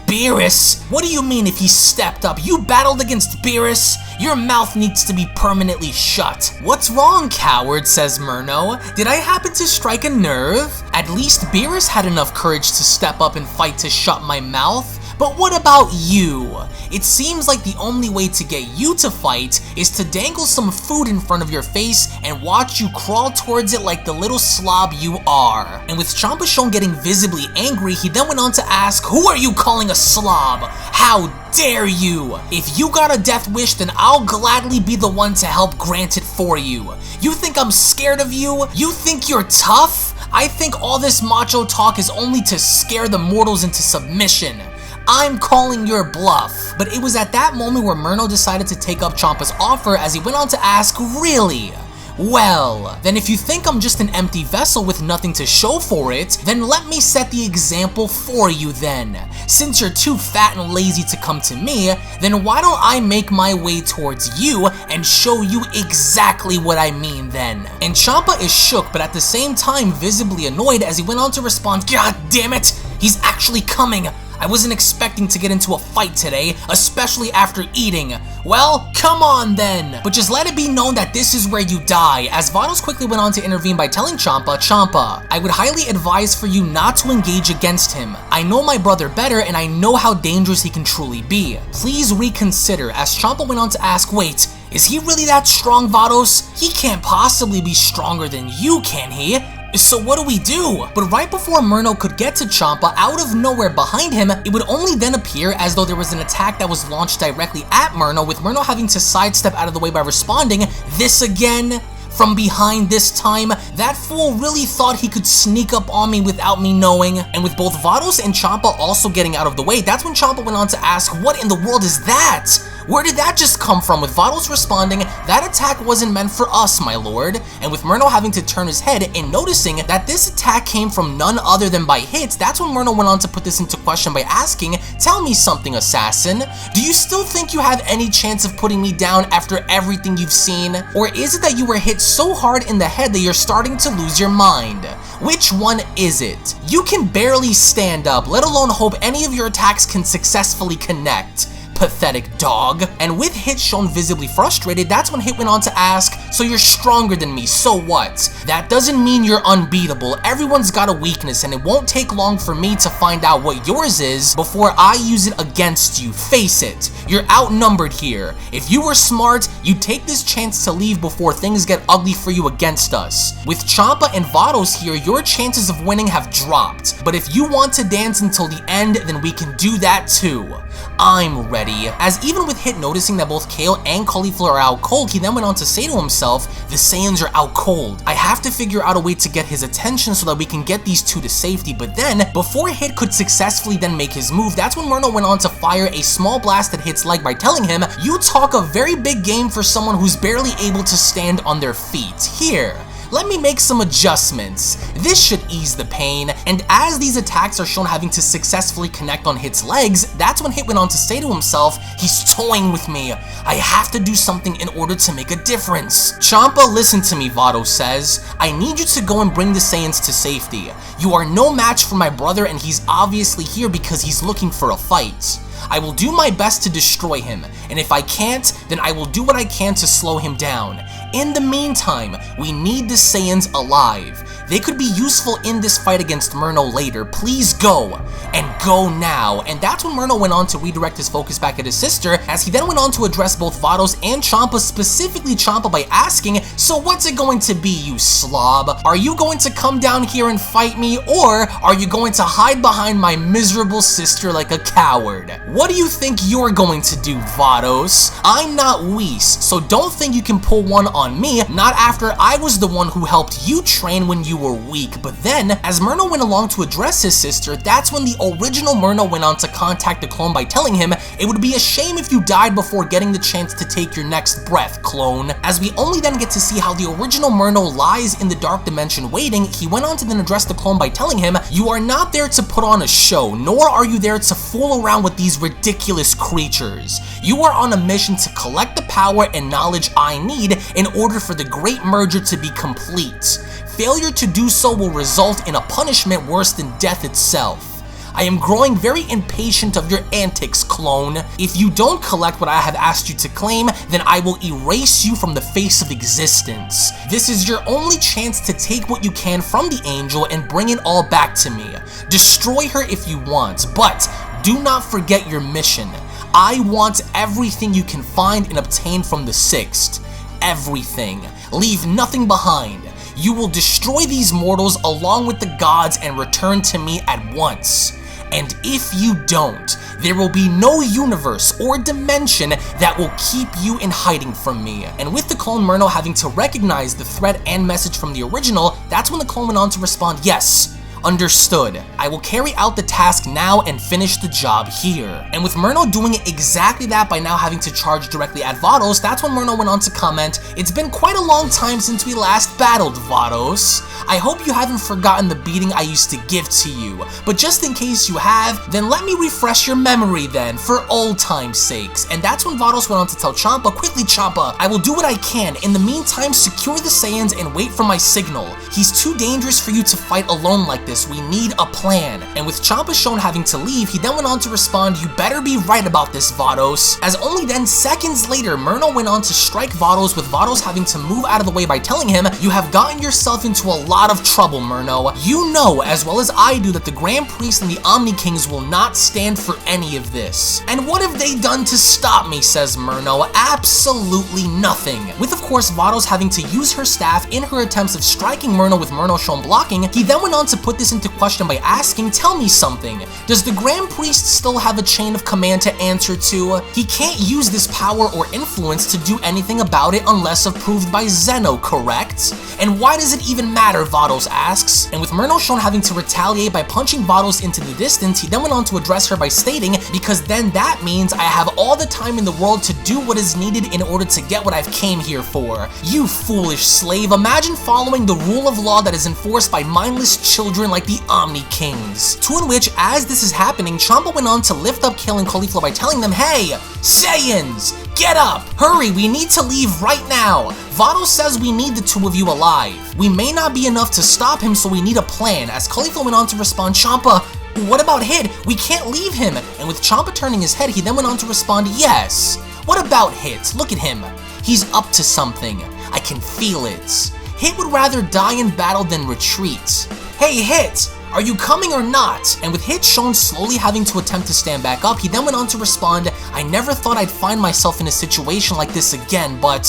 Beerus? What do you mean if he stepped up? You battled against Beerus? Your mouth needs to be permanently shut. What's wrong, coward, says Myrno. Did I happen to strike a nerve? At least Beerus had enough courage to step up and fight to shut my mouth. But what about you? It seems like the only way to get you to fight is to dangle some food in front of your face and watch you crawl towards it like the little slob you are. And with Champa shown getting visibly angry, he then went on to ask, who are you calling a slob? How dare you? If you got a death wish, then I'll gladly be the one to help grant it for you. You think I'm scared of you? You think you're tough? I think all this macho talk is only to scare the mortals into submission. I'm calling your bluff. But it was at that moment where Myrno decided to take up Champa's offer, as he went on to ask, really? Well, then if you think I'm just an empty vessel with nothing to show for it, then let me set the example for you then. Since you're too fat and lazy to come to me, then why don't I make my way towards you and show you exactly what I mean then? And Champa is shook, but at the same time visibly annoyed, as he went on to respond, God damn it, he's actually coming. I wasn't expecting to get into a fight today, especially after eating. Well, come on then! But just let it be known that this is where you die, as Vados quickly went on to intervene by telling Champa, Champa, I would highly advise for you not to engage against him. I know my brother better and I know how dangerous he can truly be. Please reconsider, as Champa went on to ask, wait, is he really that strong, Vados? He can't possibly be stronger than you, can he? So what do we do? But right before Myrno could get to Champa, out of nowhere behind him, it would only then appear as though there was an attack that was launched directly at Myrno, with Myrno having to sidestep out of the way by responding, this again? From behind this time? That fool really thought he could sneak up on me without me knowing. And with both Vados and Champa also getting out of the way, that's when Champa went on to ask, what in the world is that? Where did that just come from? With Vados responding, that attack wasn't meant for us, my lord. And with Myrno having to turn his head and noticing that this attack came from none other than by hits, that's when Myrno went on to put this into question by asking, tell me something, assassin. Do you still think you have any chance of putting me down after everything you've seen? Or is it that you were hit so hard in the head that you're starting to lose your mind? Which one is it? You can barely stand up, let alone hope any of your attacks can successfully connect. Pathetic dog. And with Hit shown visibly frustrated, that's when Hit went on to ask, so you're stronger than me, so what? That doesn't mean you're unbeatable. Everyone's got a weakness, and it won't take long for me to find out what yours is before I use it against you. Face it, you're outnumbered here. If you were smart, you'd take this chance to leave before things get ugly for you against us. With Champa and Vados here, your chances of winning have dropped. But if you want to dance until the end, then we can do that too. I'm ready. As even with Hit noticing that both Kale and Cauliflower are out cold, he then went on to say to himself, the Saiyans are out cold. I have to figure out a way to get his attention so that we can get these two to safety. But then, before Hit could successfully then make his move, that's when Myrno went on to fire a small blast at Hit's leg by telling him, you talk a very big game for someone who's barely able to stand on their feet. Here, let me make some adjustments. This should ease the pain. And as these attacks are shown having to successfully connect on Hit's legs, that's when Hit went on to say to himself, he's toying with me. I have to do something in order to make a difference. Champa, listen to me, Vados says. I need you to go and bring the Saiyans to safety. You are no match for my brother, and he's obviously here because he's looking for a fight. I will do my best to destroy him, and if I can't, then I will do what I can to slow him down. In the meantime, we need the Saiyans alive. They could be useful in this fight against Myrno later. Please go, and go now. And that's when Myrno went on to redirect his focus back at his sister, as he then went on to address both Vados and Champa, specifically Champa, by asking, so what's it going to be, you slob? Are you going to come down here and fight me, or are you going to hide behind my miserable sister like a coward? What do you think you're going to do, Vados? I'm not Whis, so don't think you can pull one on me, not after I was the one who helped you train when you were weak. But then, as Myrno went along to address his sister, that's when the original Myrno went on to contact the clone by telling him, it would be a shame if you died before getting the chance to take your next breath, clone. As we only then get to see how the original Myrno lies in the dark dimension waiting, he went on to then address the clone by telling him, you are not there to put on a show, nor are you there to fool around with these ridiculous creatures. You are on a mission to collect the power and knowledge I need in order for the great merger to be complete. Failure to do so will result in a punishment worse than death itself. I am growing very impatient of your antics, clone. If you don't collect what I have asked you to claim, then I will erase you from the face of existence. This is your only chance to take what you can from the angel and bring it all back to me. Destroy her if you want, but do not forget your mission. I want everything you can find and obtain from the Sixth. Everything. Leave nothing behind. You will destroy these mortals along with the gods and return to me at once. And if you don't, there will be no universe or dimension that will keep you in hiding from me. And with the clone Myrno having to recognize the threat and message from the original, that's when the clone went on to respond, yes. Understood. I will carry out the task now and finish the job here. And with Myrno doing exactly that by now having to charge directly at Vados, that's when Myrno went on to comment, it's been quite a long time since we last battled, Vados. I hope you haven't forgotten the beating I used to give to you, but just in case you have, then let me refresh your memory then, for old time's sakes. And that's when Vados went on to tell Champa, quickly Champa, I will do what I can. In the meantime, secure the Saiyans and wait for my signal. He's too dangerous for you to fight alone like this. We need a plan. And with Champa shown having to leave, he then went on to respond, you better be right about this, Vados. As only then seconds later, Myrno went on to strike Vados, with Vados having to move out of the way by telling him, you have gotten yourself into a lot of trouble, Myrno. You know as well as I do that the Grand Priest and the Omni Kings will not stand for any of this. And what have they done to stop me, says Myrno. Absolutely nothing. With of course Vados having to use her staff in her attempts of striking Myrno with Myrno shown blocking, he then went on to put this into question by asking, tell me something. Does the Grand Priest still have a chain of command to answer to? He can't use this power or influence to do anything about it unless approved by Zeno, correct? And why does it even matter, Vados asks. And with Myrno shown having to retaliate by punching Vados into the distance, he then went on to address her by stating, because then that means I have all the time in the world to do what is needed in order to get what I've came here for. You foolish slave, imagine following the rule of law that is enforced by mindless children like the Omni Kings. To in which, as this is happening, Champa went on to lift up Kale and Cauliflower by telling them, hey, Saiyans, get up! Hurry, we need to leave right now! Vados says we need the two of you alive. We may not be enough to stop him, so we need a plan. As Cauliflower went on to respond, Champa, what about Hit? We can't leave him. And with Champa turning his head, he then went on to respond, yes. What about Hit? Look at him. He's up to something. I can feel it. Hit would rather die in battle than retreat. Hey Hit, are you coming or not? And with Hit shown slowly having to attempt to stand back up, he then went on to respond, I never thought I'd find myself in a situation like this again, but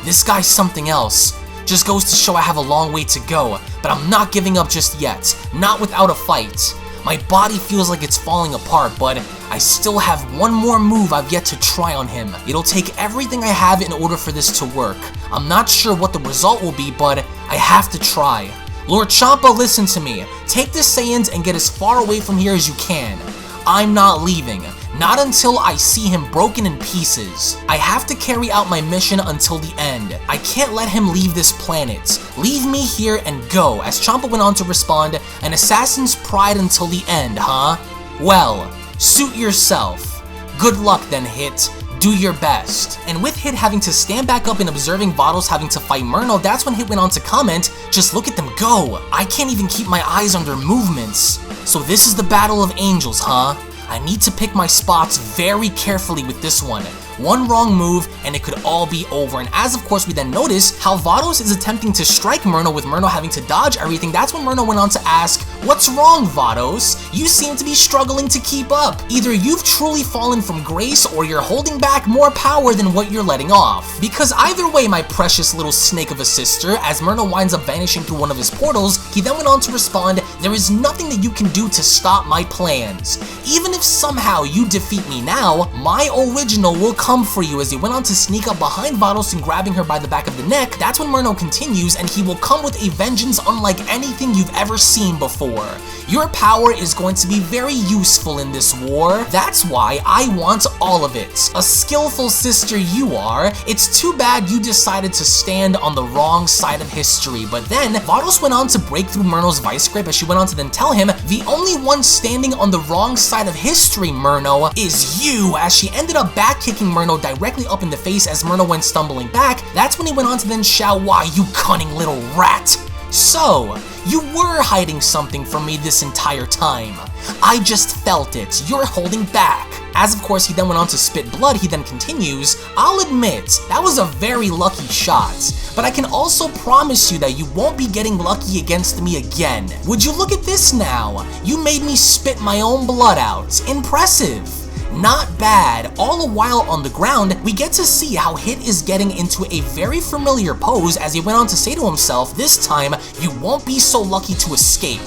this guy's something else. Just goes to show I have a long way to go, but I'm not giving up just yet, not without a fight. My body feels like it's falling apart, but I still have one more move I've yet to try on him. It'll take everything I have in order for this to work. I'm not sure what the result will be, but I have to try. Lord Champa, listen to me. Take the Saiyans and get as far away from here as you can. I'm not leaving. Not until I see him broken in pieces. I have to carry out my mission until the end. I can't let him leave this planet. Leave me here and go. As Champa went on to respond, an assassin's pride until the end, huh? Well, suit yourself. Good luck then, Hit. Do your best. And with Hit having to stand back up and observing Vados having to fight Myrno, that's when Hit went on to comment, just look at them go. I can't even keep my eyes on their movements. So this is the Battle of Angels, huh? I need to pick my spots very carefully with this one. One wrong move and it could all be over. And as of course we then notice how Vados is attempting to strike Myrno with Myrno having to dodge everything, that's when Myrno went on to ask, what's wrong, Vados? You seem to be struggling to keep up. Either you've truly fallen from grace or you're holding back more power than what you're letting off. Because either way, my precious little snake of a sister, as Myrno winds up vanishing through one of his portals, he then went on to respond, there is nothing that you can do to stop my plans. Even if somehow you defeat me now, my original will come for you. As he went on to sneak up behind Vados and grabbing her by the back of the neck, that's when Myrno continues, and he will come with a vengeance unlike anything you've ever seen before. Your power is going to be very useful in this war. That's why I want all of it. A skillful sister you are. It's too bad you decided to stand on the wrong side of history. But then Vados went on to break through Myrno's vice grip as she went on to then tell him, the only one standing on the wrong side of history, Myrno, is you. As she ended up back kicking Myrno directly up in the face as Myrno went stumbling back, that's when he went on to then shout, why, you cunning little rat. So, you were hiding something from me this entire time. I just felt it. You're holding back. As of course he then went on to spit blood, he then continues, I'll admit, that was a very lucky shot, but I can also promise you that you won't be getting lucky against me again. Would you look at this now? You made me spit my own blood out. Impressive. Not bad. All the while on the ground, we get to see how Hit is getting into a very familiar pose as he went on to say to himself, this time, you won't be so lucky to escape.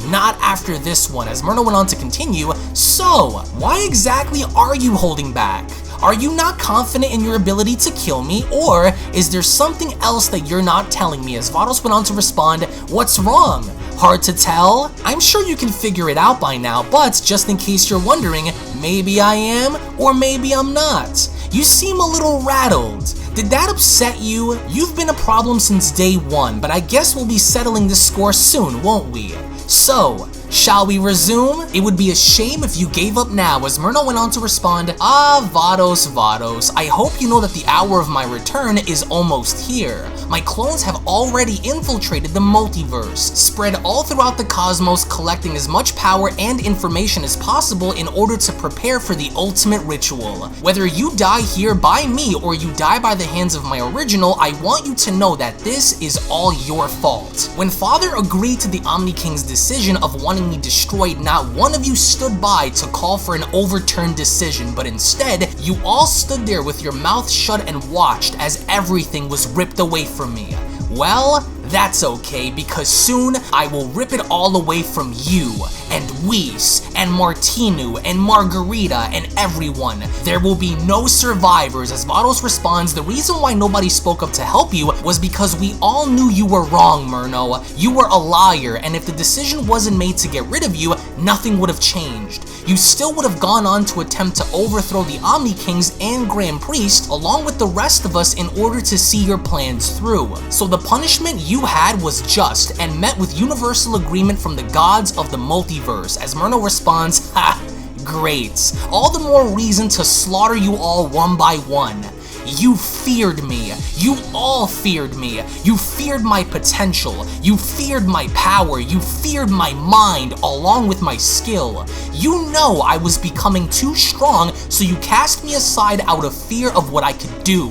Not after this one, as Myrno went on to continue, so, why exactly are you holding back? Are you not confident in your ability to kill me, or is there something else that you're not telling me? As Vados went on to respond, what's wrong? Hard to tell? I'm sure you can figure it out by now, but just in case you're wondering, maybe I am, or maybe I'm not. You seem a little rattled. Did that upset you? You've been a problem since day one, but I guess we'll be settling this score soon, won't we? So, shall we resume? It would be a shame if you gave up now, as Myrno went on to respond, Vados, I hope you know that the hour of my return is almost here. My clones have already infiltrated the multiverse, spread all throughout the cosmos, collecting as much power and information as possible in order to prepare for the ultimate ritual. Whether you die here by me or you die by the hands of my original, I want you to know that this is all your fault. When Father agreed to the Omni King's decision of wanting me destroyed, not one of you stood by to call for an overturned decision, but instead, you all stood there with your mouth shut and watched as everything was ripped away from me. Well, that's okay, because soon I will rip it all away from you, and Whis, and Martinu, and Margarita, and everyone. There will be no survivors. As Vados responds, the reason why nobody spoke up to help you was because we all knew you were wrong, Myrno. You were a liar, and if the decision wasn't made to get rid of you, nothing would have changed. You still would have gone on to attempt to overthrow the Omni Kings and Grand Priest, along with the rest of us, in order to see your plans through. So the punishment you had was just, and met with universal agreement from the gods of the multiverse. As Myrno responds, ha, great. All the more reason to slaughter you all one by one. You feared me. You all feared me. You feared my potential. You feared my power. You feared my mind along with my skill. You know I was becoming too strong, so you cast me aside out of fear of what I could do.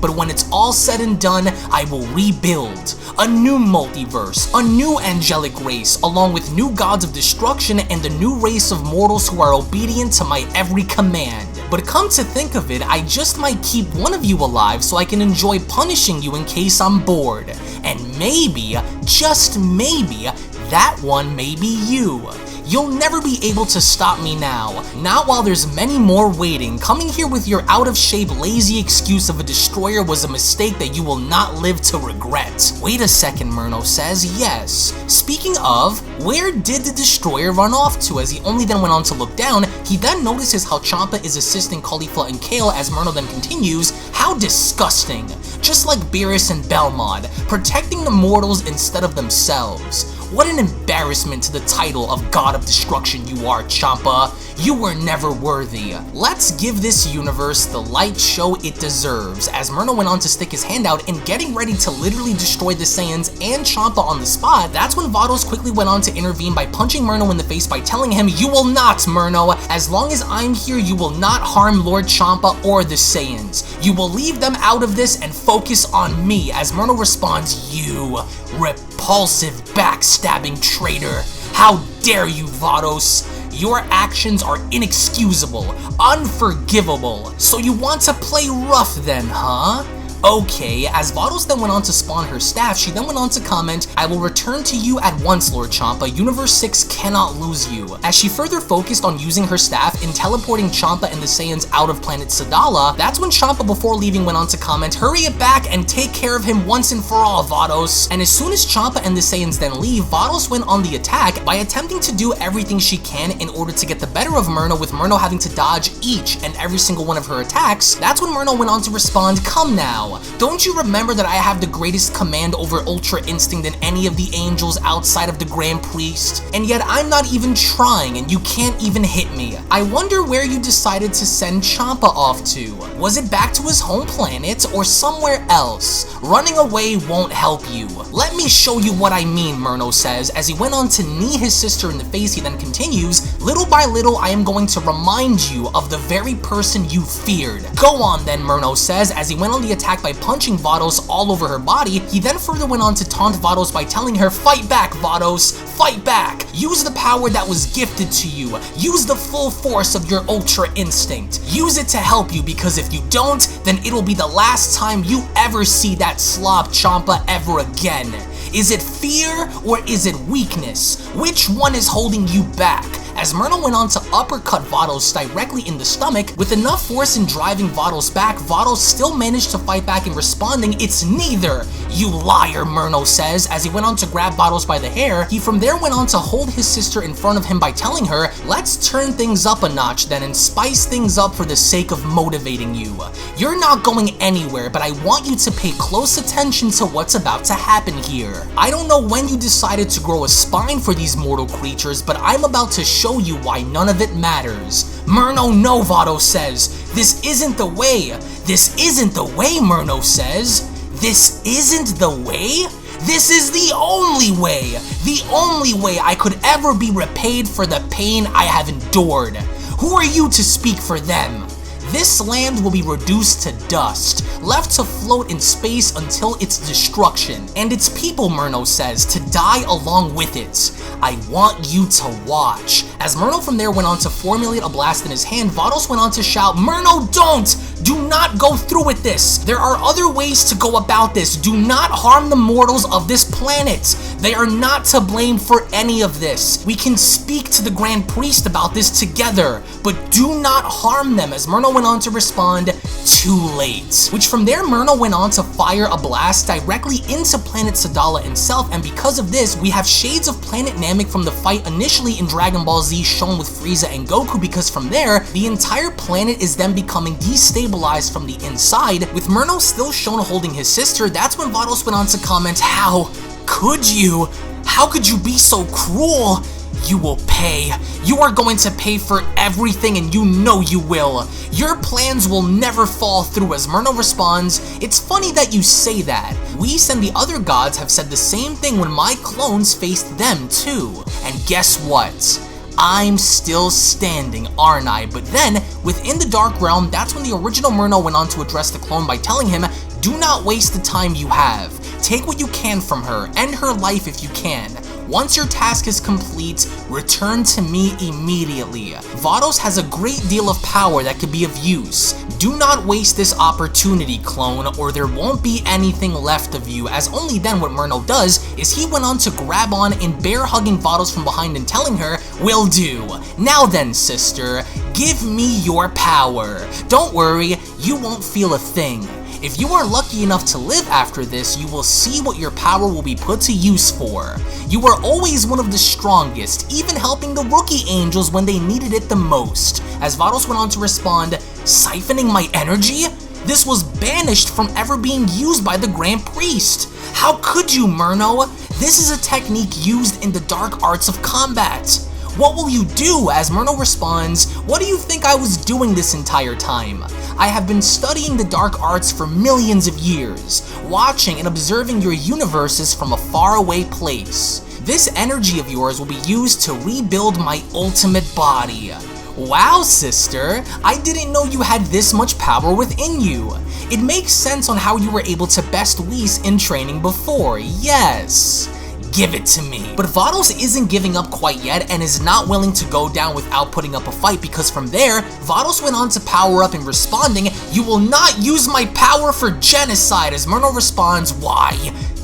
But when it's all said and done, I will rebuild. A new multiverse, a new angelic race, along with new gods of destruction and a new race of mortals who are obedient to my every command. But come to think of it, I just might keep one of you alive so I can enjoy punishing you in case I'm bored. And maybe, just maybe, that one may be you. You'll never be able to stop me now. Not while there's many more waiting. Coming here with your out-of-shape, lazy excuse of a destroyer was a mistake that you will not live to regret. Wait a second, Myrno says, yes. Speaking of, where did the destroyer run off to? As he only then went on to look down, he then notices how Champa is assisting Caulifla and Kale. As Myrno then continues, how disgusting. Just like Beerus and Belmod, protecting the mortals instead of themselves. What an embarrassment to the title of God of Destruction you are, Champa. You were never worthy. Let's give this universe the light show it deserves. As Myrno went on to stick his hand out and getting ready to literally destroy the Saiyans and Champa on the spot, that's when Vados quickly went on to intervene by punching Myrno in the face by telling him, you will not, Myrno. As long as I'm here, you will not harm Lord Champa or the Saiyans. You will leave them out of this and focus on me. As Myrno responds, you repulsive, backstabbing traitor. How dare you, Vados? Your actions are inexcusable, unforgivable. So you want to play rough then, huh? Okay, as Vados then went on to spawn her staff, she then went on to comment, I will return to you at once, Lord Champa. Universe 6 cannot lose you. As she further focused on using her staff in teleporting Champa and the Saiyans out of planet Sadala, that's when Champa, before leaving, went on to comment, hurry it back and take care of him once and for all, Vados. And as soon as Champa and the Saiyans then leave, Vados went on the attack by attempting to do everything she can in order to get the better of Myrno, with Myrno having to dodge each and every single one of her attacks. That's when Myrno went on to respond, come now. Don't you remember that I have the greatest command over Ultra Instinct than any of the angels outside of the Grand Priest? And yet I'm not even trying and you can't even hit me. I wonder where you decided to send Champa off to. Was it back to his home planet or somewhere else? Running away won't help you. Let me show you what I mean, Myrno says. As he went on to knee his sister in the face, he then continues, little by little I am going to remind you of the very person you feared. Go on then, Myrno says. As he went on the attack by punching Vados all over her body, he then further went on to taunt Vados by telling her, fight back, Vados, fight back. Use the power that was gifted to you. Use the full force of your Ultra Instinct. Use it to help you, because if you don't, then it'll be the last time you ever see that slob Champa ever again. Is it fear or is it weakness? Which one is holding you back? As Myrno went on to uppercut Vados directly in the stomach, with enough force in driving Vados back, Vados still managed to fight back in responding, it's neither. You liar, Myrno says. As he went on to grab Vados by the hair, he from there went on to hold his sister in front of him by telling her, let's turn things up a notch then and spice things up for the sake of motivating you. You're not going anywhere, but I want you to pay close attention to what's about to happen here. I don't know when you decided to grow a spine for these mortal creatures, but I'm about to show you why none of it matters. Myrno, no, Vados says. This isn't the way. This isn't the way, Myrno says. This isn't the way? This is the only way. The only way I could ever be repaid for the pain I have endured. Who are you to speak for them? this land will be reduced to dust, left to float in space until its destruction, and its people, Myrno says, to die along with it. I want you to watch. As Myrno from there went on to formulate a blast in his hand, Vados went on to shout, Myrno, don't! Do not go through with this! There are other ways to go about this. Do not harm the mortals of this planet. They are not to blame for any of this. We can speak to the Grand Priest about this together, but do not harm them, as Myrno went on to respond, too late. Which from there, Myrno went on to fire a blast directly into planet Sadala itself, and because of this, we have shades of planet Namek from the fight initially in Dragon Ball Z shown with Frieza and Goku, because from there, the entire planet is then becoming destabilized from the inside, with Myrno still shown holding his sister. That's when Vados went on to comment, how could you? How could you be so cruel? You will pay. You are going to pay for everything, and you know you will. Your plans will never fall through, as Myrno responds, it's funny that you say that. Whis and the other gods have said the same thing when my clones faced them too. And guess what? I'm still standing, aren't I? But then, within the Dark Realm, that's when the original Myrno went on to address the clone by telling him, do not waste the time you have. Take what you can from her, end her life if you can. Once your task is complete, return to me immediately. Vados has a great deal of power that could be of use. Do not waste this opportunity, clone, or there won't be anything left of you, as only then what Myrno does is he went on to grab on and bear hugging Vados from behind and telling her, will do. Now then, sister, give me your power. Don't worry, you won't feel a thing. If you are lucky enough to live after this, you will see what your power will be put to use for. You were always one of the strongest, even helping the rookie angels when they needed it the most. As Vados went on to respond, siphoning my energy? This was banished from ever being used by the Grand Priest. How could you, Myrno? This is a technique used in the dark arts of combat. What will you do? As Myrno responds, what do you think I was doing this entire time? I have been studying the dark arts for millions of years, watching and observing your universes from a faraway place. This energy of yours will be used to rebuild my ultimate body. Wow, sister, I didn't know you had this much power within you. It makes sense on how you were able to best Whis in training before, yes. Give it to me. But Vados isn't giving up quite yet and is not willing to go down without putting up a fight, because from there, Vados went on to power up and responding, you will not use my power for genocide, as Myrno responds, why?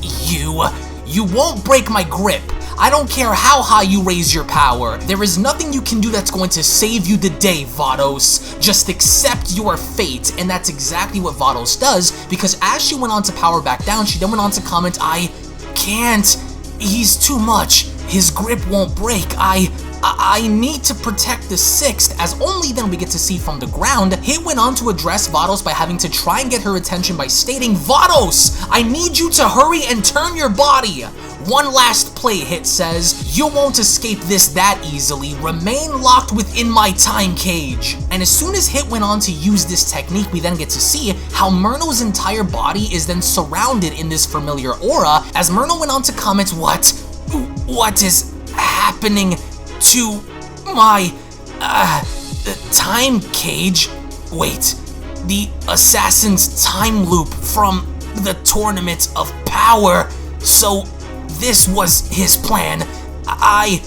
You won't break my grip. I don't care how high you raise your power. There is nothing you can do that's going to save you the day, Vados. Just accept your fate. And that's exactly what Vados does, because as she went on to power back down, she then went on to comment, I can't. He's too much. His grip won't break. I need to protect the sixth, as only then we get to see from the ground. Hit went on to address Vados by having to try and get her attention by stating, Vados, I need you to hurry and turn your body. One last play, Hit says. You won't escape this that easily. Remain locked within my time cage. And as soon as Hit went on to use this technique, we then get to see how Myrno's entire body is then surrounded in this familiar aura, as Myrno went on to comment, what is happening to my time cage? Wait, the assassin's time loop from the Tournament of Power. So this was his plan. I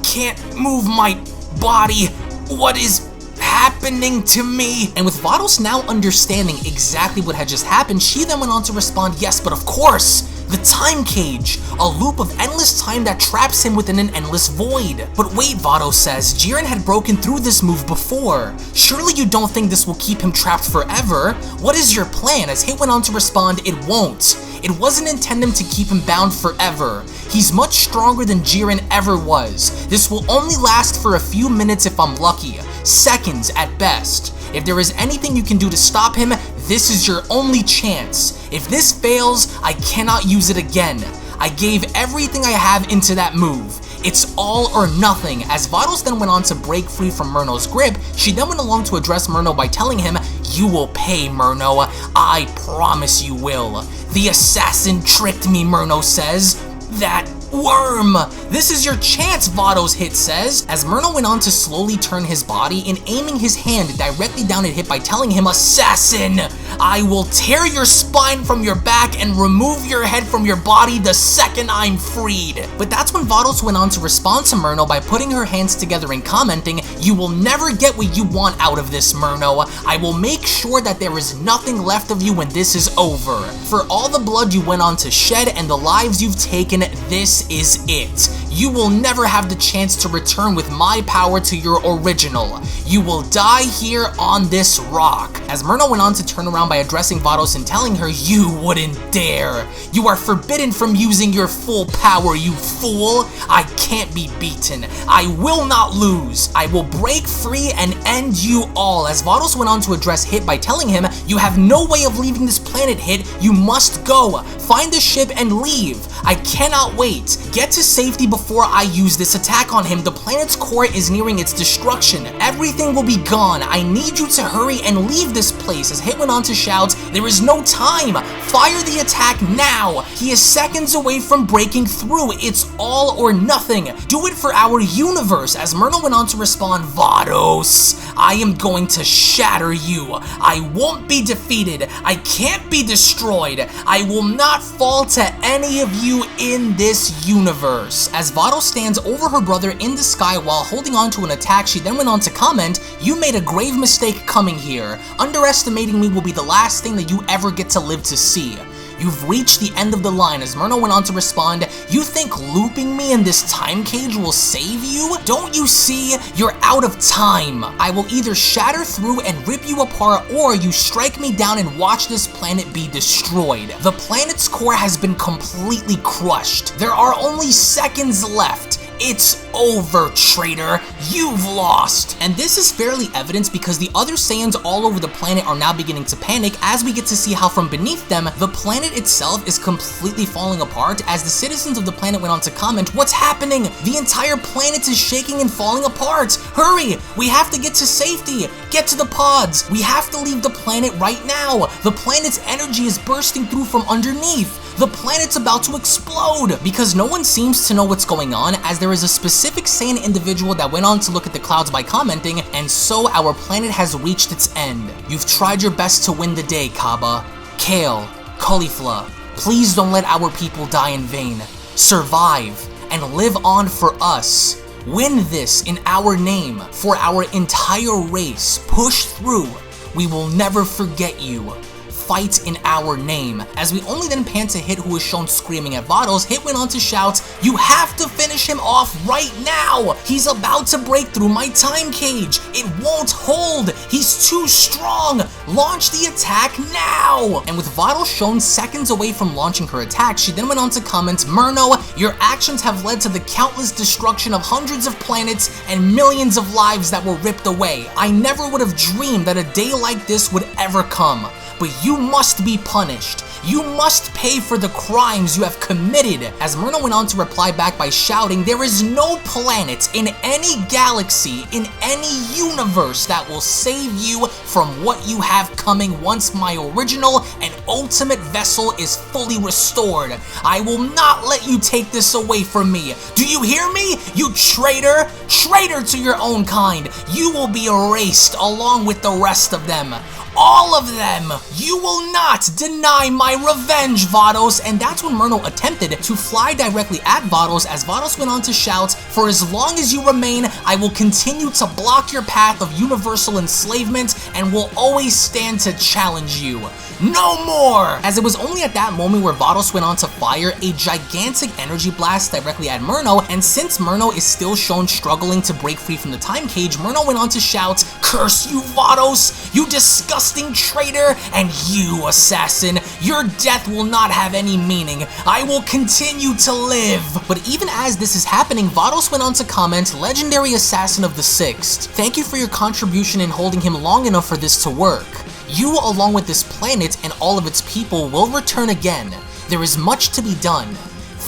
can't move my body. What is happening to me? And with Vados now understanding exactly what had just happened, she then went on to respond, yes, but of course, the time cage, a loop of endless time that traps him within an endless void. But wait, Vados says, Jiren had broken through this move before. Surely you don't think this will keep him trapped forever? What is your plan? As Hit went on to respond, it won't. It wasn't intended to keep him bound forever. He's much stronger than Jiren ever was. This will only last for a few minutes if I'm lucky. Seconds at best. If there is anything you can do to stop him, this is your only chance. If this fails, I cannot use it again. I gave everything I have into that move. It's all or nothing. As Vados then went on to break free from Myrno's grip, she then went along to address Myrno by telling him, you will pay, Myrno. I promise you will. The assassin tricked me, Myrno says. That Worm! This is your chance, Vados Hit says, as Myrno went on to slowly turn his body and aiming his hand directly down at Hit by telling him, Assassin! I will tear your spine from your back and remove your head from your body the second I'm freed. But that's when Vados went on to respond to Myrno by putting her hands together and commenting, You will never get what you want out of this, Myrno. I will make sure that there is nothing left of you when this is over. For all the blood you went on to shed and the lives you've taken, this is it. You will never have the chance to return with my power to your original. You will die here on this rock. As Myrno went on to turn around by addressing Vados and telling her, You wouldn't dare. You are forbidden from using your full power, you fool. I can't be beaten. I will not lose. I will break free and end you all. As Vados went on to address Hit by telling him, You have no way of leaving this planet, Hit. You must go. Find the ship and leave. I cannot wait. Get to safety before I use this attack on him. The planet's core is nearing its destruction. Everything will be gone. I need you to hurry and leave this place. As Hit went on to shout, There is no time. Fire the attack now. He is seconds away from breaking through. It's all or nothing. Do it for our universe. As Myrno went on to respond, Vados, I am going to shatter you. I won't be defeated. I can't be destroyed. I will not fall to any of you in this universe. As Vados stands over her brother in the sky while holding on to an attack, she then went on to comment, You made a grave mistake coming here. Underestimating me will be the last thing that you ever get to live to see. You've reached the end of the line. As Myrno went on to respond, You think looping me in this time cage will save you? Don't you see? You're out of time. I will either shatter through and rip you apart, or you strike me down and watch this planet be destroyed. The planet's core has been completely crushed. There are only seconds left. It's over, traitor. You've lost. And this is fairly evident because the other Saiyans all over the planet are now beginning to panic as we get to see how from beneath them, the planet itself is completely falling apart. As the citizens of the planet went on to comment, What's happening? The entire planet is shaking and falling apart. Hurry! We have to get to safety. Get to the pods. We have to leave the planet right now. The planet's energy is bursting through from underneath. The planet's about to explode! Because no one seems to know what's going on, as there is a specific Saiyan individual that went on to look at the clouds by commenting, And so our planet has reached its end. You've tried your best to win the day, Kaba. Kale, Caulifla, please don't let our people die in vain. Survive and live on for us. Win this in our name, for our entire race. Push through. We will never forget you. Fight in our name. As we only then pan to Hit, who is shown screaming at Vados, Hit went on to shout, You have to finish him off right now! He's about to break through my time cage! It won't hold! He's too strong! Launch the attack now! And with Vados shown seconds away from launching her attack, she then went on to comment, Myrno, your actions have led to the countless destruction of hundreds of planets and millions of lives that were ripped away. I never would have dreamed that a day like this would ever come. But you must be punished. You must pay for the crimes you have committed. As Myrno went on to reply back by shouting, There is no planet in any galaxy, in any universe that will save you from what you have coming once my original and ultimate vessel is fully restored. I will not let you take this away from me. Do you hear me? You traitor! Traitor to your own kind. You will be erased along with the rest of them. All of them! You will not deny my revenge, Vados! And that's when Myrno attempted to fly directly at Vados, as Vados went on to shout, For as long as you remain, I will continue to block your path of universal enslavement and will always stand to challenge you. No more! As it was only at that moment where Vados went on to fire a gigantic energy blast directly at Myrno, and since Myrno is still shown struggling to break free from the time cage, Myrno went on to shout, Curse you, Vados! You disgusting traitor! And you, assassin! Your death will not have any meaning. I will continue to live! But even as this is happening, Vados went on to comment, Legendary Assassin of the Sixth, thank you for your contribution in holding him long enough for this to work. You, along with this planet and all of its people, will return again. There is much to be done.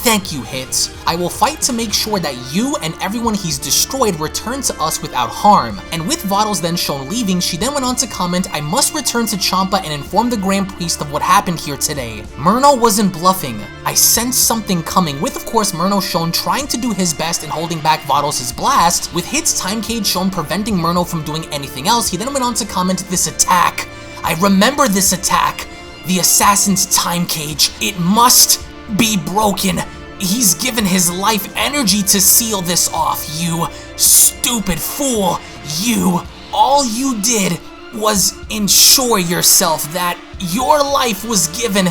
Thank you, Hit. I will fight to make sure that you and everyone he's destroyed return to us without harm. And with Vados then shown leaving, she then went on to comment, I must return to Champa and inform the Grand Priest of what happened here today. Myrno wasn't bluffing. I sensed something coming, with of course Myrno shown trying to do his best in holding back Vados' blast, with Hit's time cage shown preventing Myrno from doing anything else. He then went on to comment, this attack. I remember this attack. The assassin's time cage. It must be broken. He's given his life energy to seal this off, you stupid fool. All you did was ensure yourself that your life was given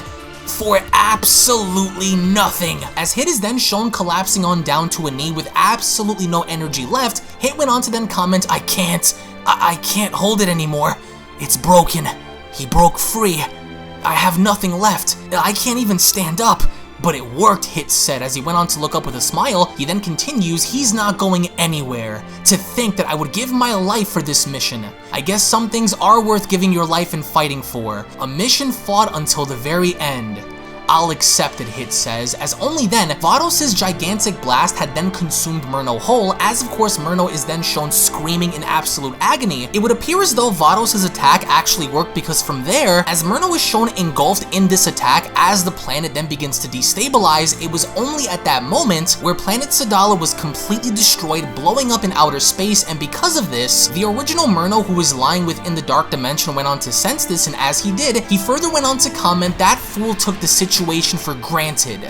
for absolutely nothing. As Hit is then shown collapsing on down to a knee with absolutely no energy left, Hit went on to then comment, I can't hold it anymore. It's broken. He broke free. I have nothing left. I can't even stand up. But it worked, Hit said as he went on to look up with a smile. He then continues, he's not going anywhere. To think that I would give my life for this mission. I guess some things are worth giving your life and fighting for. A mission fought until the very end. I'll accept it, Hit says, as only then, Vados' gigantic blast had then consumed Myrno whole, as of course Myrno is then shown screaming in absolute agony. It would appear as though Vados' attack actually worked because from there, as Myrno is shown engulfed in this attack, as the planet then begins to destabilize, it was only at that moment where planet Sadala was completely destroyed, blowing up in outer space, and because of this, the original Myrno who was lying within the dark dimension went on to sense this, and as he did, he further went on to comment, that fool took the situation for granted.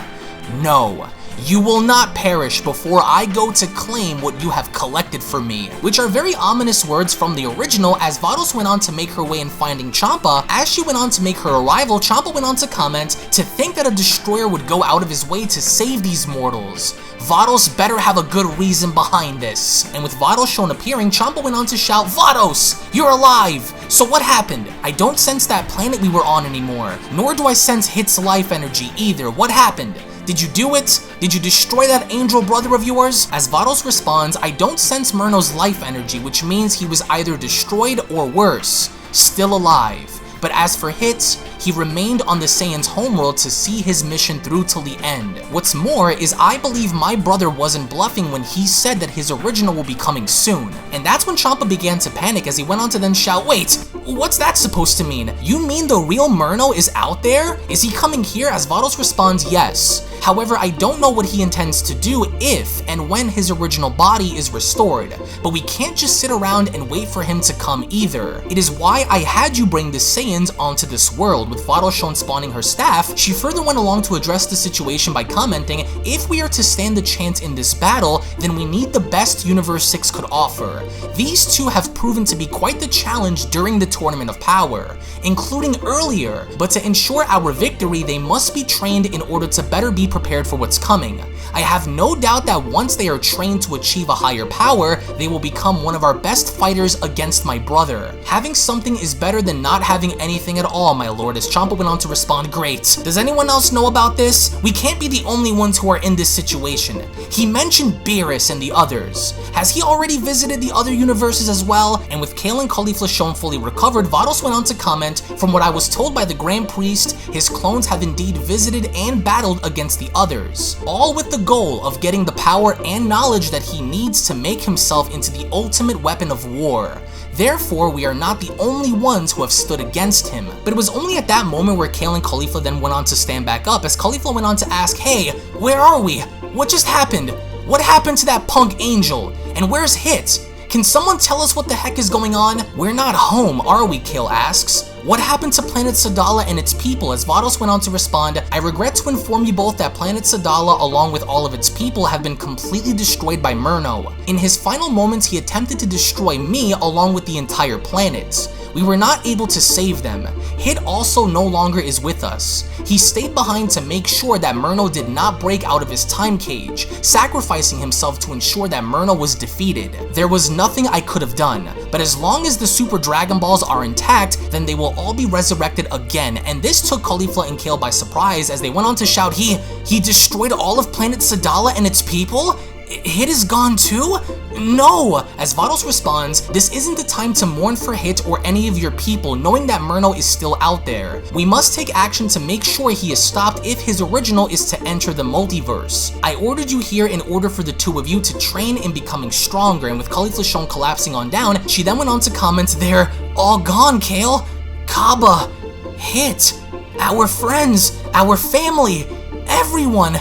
No, you will not perish before I go to claim what you have collected for me. Which are very ominous words from the original, as Vados went on to make her way in finding Champa. As she went on to make her arrival, Champa went on to comment, to think that a destroyer would go out of his way to save these mortals. Vados better have a good reason behind this. And with Vados shown appearing, Champa went on to shout, Vados, you're alive! So what happened? I don't sense that planet we were on anymore, nor do I sense Hit's life energy either. What happened? Did you do it? Did you destroy that angel brother of yours? As Vados responds, I don't sense Myrno's life energy, which means he was either destroyed or worse, still alive. But as for Hit, he remained on the Saiyans' homeworld to see his mission through till the end. What's more is I believe my brother wasn't bluffing when he said that his original will be coming soon. And that's when Champa began to panic as he went on to then shout, wait, what's that supposed to mean? You mean the real Myrno is out there? Is he coming here? As Vados responds, yes. However, I don't know what he intends to do if and when his original body is restored, but we can't just sit around and wait for him to come either. It is why I had you bring the Saiyans onto this world. With Vados shown spawning her staff, she further went along to address the situation by commenting, if we are to stand a chance in this battle, then we need the best Universe 6 could offer. These two have proven to be quite the challenge during the Tournament of Power, including earlier, but to ensure our victory, they must be trained in order to better be prepared for what's coming. I have no doubt that once they are trained to achieve a higher power, they will become one of our best fighters against my brother. Having something is better than not having anything at all, my lord, as Champa went on to respond, great. Does anyone else know about this? We can't be the only ones who are in this situation. He mentioned Beerus and the others. Has he already visited the other universes as well? And with Kale and Caulifla shown fully recovered, Vados went on to comment, from what I was told by the Grand Priest, his clones have indeed visited and battled against the others, all with the goal of getting the power and knowledge that he needs to make himself into the ultimate weapon of war. Therefore, we are not the only ones who have stood against him. But it was only at that moment where Kale and Caulifla then went on to stand back up, as Caulifla went on to ask, hey, where are we? What just happened? What happened to that punk angel? And where's Hit? Can someone tell us what the heck is going on? We're not home, are we? Kale asks. What happened to planet Sadala and its people? As Vados went on to respond, I regret to inform you both that planet Sadala along with all of its people have been completely destroyed by Myrno. In his final moments, he attempted to destroy me along with the entire planet. We were not able to save them. Hit also no longer is with us. He stayed behind to make sure that Myrno did not break out of his time cage, sacrificing himself to ensure that Myrno was defeated. There was nothing I could have done, but as long as the Super Dragon Balls are intact, then they will all be resurrected again, and this took Caulifla and Kale by surprise as they went on to shout, he destroyed all of planet Sadala and its people? Hit is gone too? No! As Vados responds, this isn't the time to mourn for Hit or any of your people, knowing that Myrno is still out there. We must take action to make sure he is stopped if his original is to enter the multiverse. I ordered you here in order for the two of you to train in becoming stronger, and with Caulifla shown collapsing on down, she then went on to comment, they're all gone, Kale. Kaba, Hit, our friends, our family, everyone.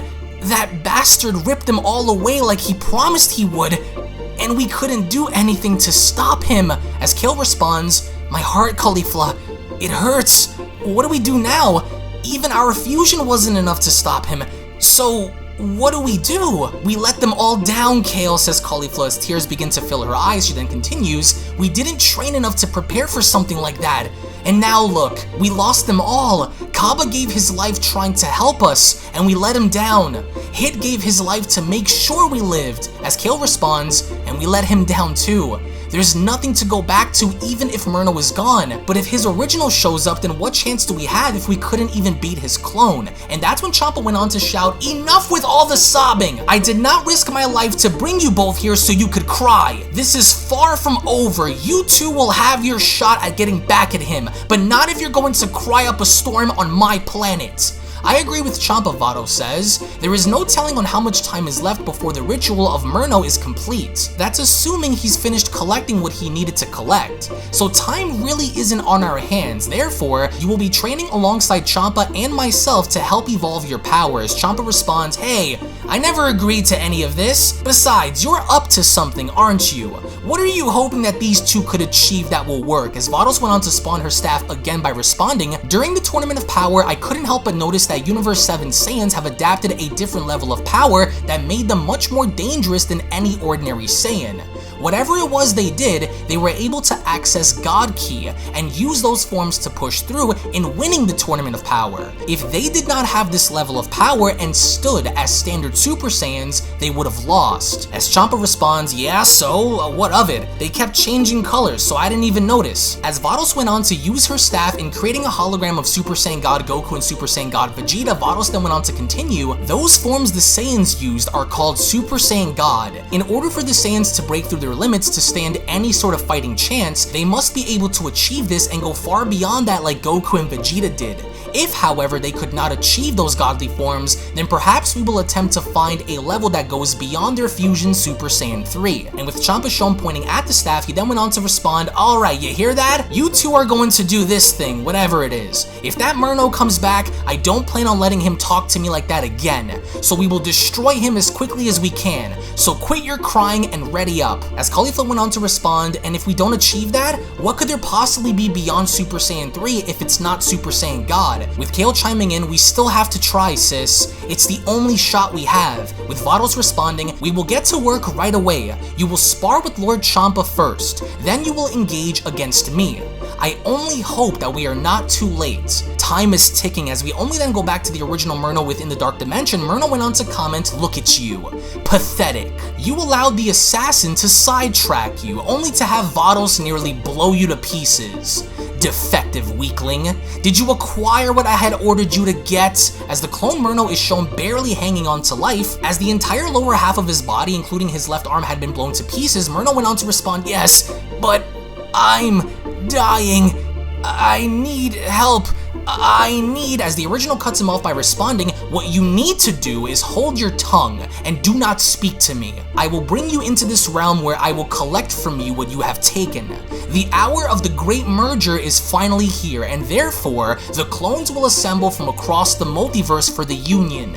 That bastard ripped them all away like he promised he would, and we couldn't do anything to stop him. As Kale responds, my heart, Caulifla, it hurts. What do we do now? Even our fusion wasn't enough to stop him, so what do? We let them all down, Kale, says Caulifla as tears begin to fill her eyes. She then continues, we didn't train enough to prepare for something like that. And now look, we lost them all. Kaba gave his life trying to help us, and we let him down. Hit gave his life to make sure we lived. As Kale responds, and we let him down too. There's nothing to go back to even if Myrno is gone, but if his original shows up, then what chance do we have if we couldn't even beat his clone? And that's when Champa went on to shout, enough with all the sobbing! I did not risk my life to bring you both here so you could cry. This is far from over. You two will have your shot at getting back at him, but not if you're going to cry up a storm on my planet. I agree with Champa, Vados says. There is no telling on how much time is left before the ritual of Myrno is complete. That's assuming he's finished collecting what he needed to collect. So time really isn't on our hands. Therefore, you will be training alongside Champa and myself to help evolve your powers. Champa responds, hey, I never agreed to any of this. Besides, you're up to something, aren't you? What are you hoping that these two could achieve that will work? As Vados went on to spawn her staff again by responding, during the Tournament of Power, I couldn't help but notice that Universe 7 Saiyans have adapted a different level of power that made them much more dangerous than any ordinary Saiyan. Whatever it was they did, they were able to access God Ki and use those forms to push through in winning the Tournament of Power. If they did not have this level of power and stood as standard Super Saiyans, they would have lost. As Champa responds, yeah, so what of it? They kept changing colors, so I didn't even notice. As Vados went on to use her staff in creating a hologram of Super Saiyan God Goku and Super Saiyan God Vegeta, Vados then went on to continue, those forms the Saiyans used are called Super Saiyan God. In order for the Saiyans to break through their limits to stand any sort of fighting chance, they must be able to achieve this and go far beyond that like Goku and Vegeta did. If, however, they could not achieve those godly forms, then perhaps we will attempt to find a level that goes beyond their fusion Super Saiyan 3. And with Champa shown pointing at the staff, he then went on to respond, alright, you hear that? You two are going to do this thing, whatever it is. If that Myrno comes back, I don't plan on letting him talk to me like that again. So we will destroy him as quickly as we can. So quit your crying and ready up. As Caulifla went on to respond, and if we don't achieve that, what could there possibly be beyond Super Saiyan 3 if it's not Super Saiyan God? With Kale chiming in, we still have to try, sis. It's the only shot we have. With Vados responding, we will get to work right away. You will spar with Lord Champa first, then you will engage against me. I only hope that we are not too late. Time is ticking as we only then go back to the original Myrno within the Dark Dimension. Myrno went on to comment, look at you. Pathetic. You allowed the assassin to sidetrack you, only to have Vados nearly blow you to pieces. Defective weakling. Did you acquire what I had ordered you to get? As the clone Myrno is shown barely hanging on to life, as the entire lower half of his body, including his left arm, had been blown to pieces, Myrno went on to respond, yes, but I'm dying. I need help. As the original cuts him off by responding, what you need to do is hold your tongue and do not speak to me. I will bring you into this realm where I will collect from you what you have taken. The hour of the great merger is finally here, and therefore, the clones will assemble from across the multiverse for the union.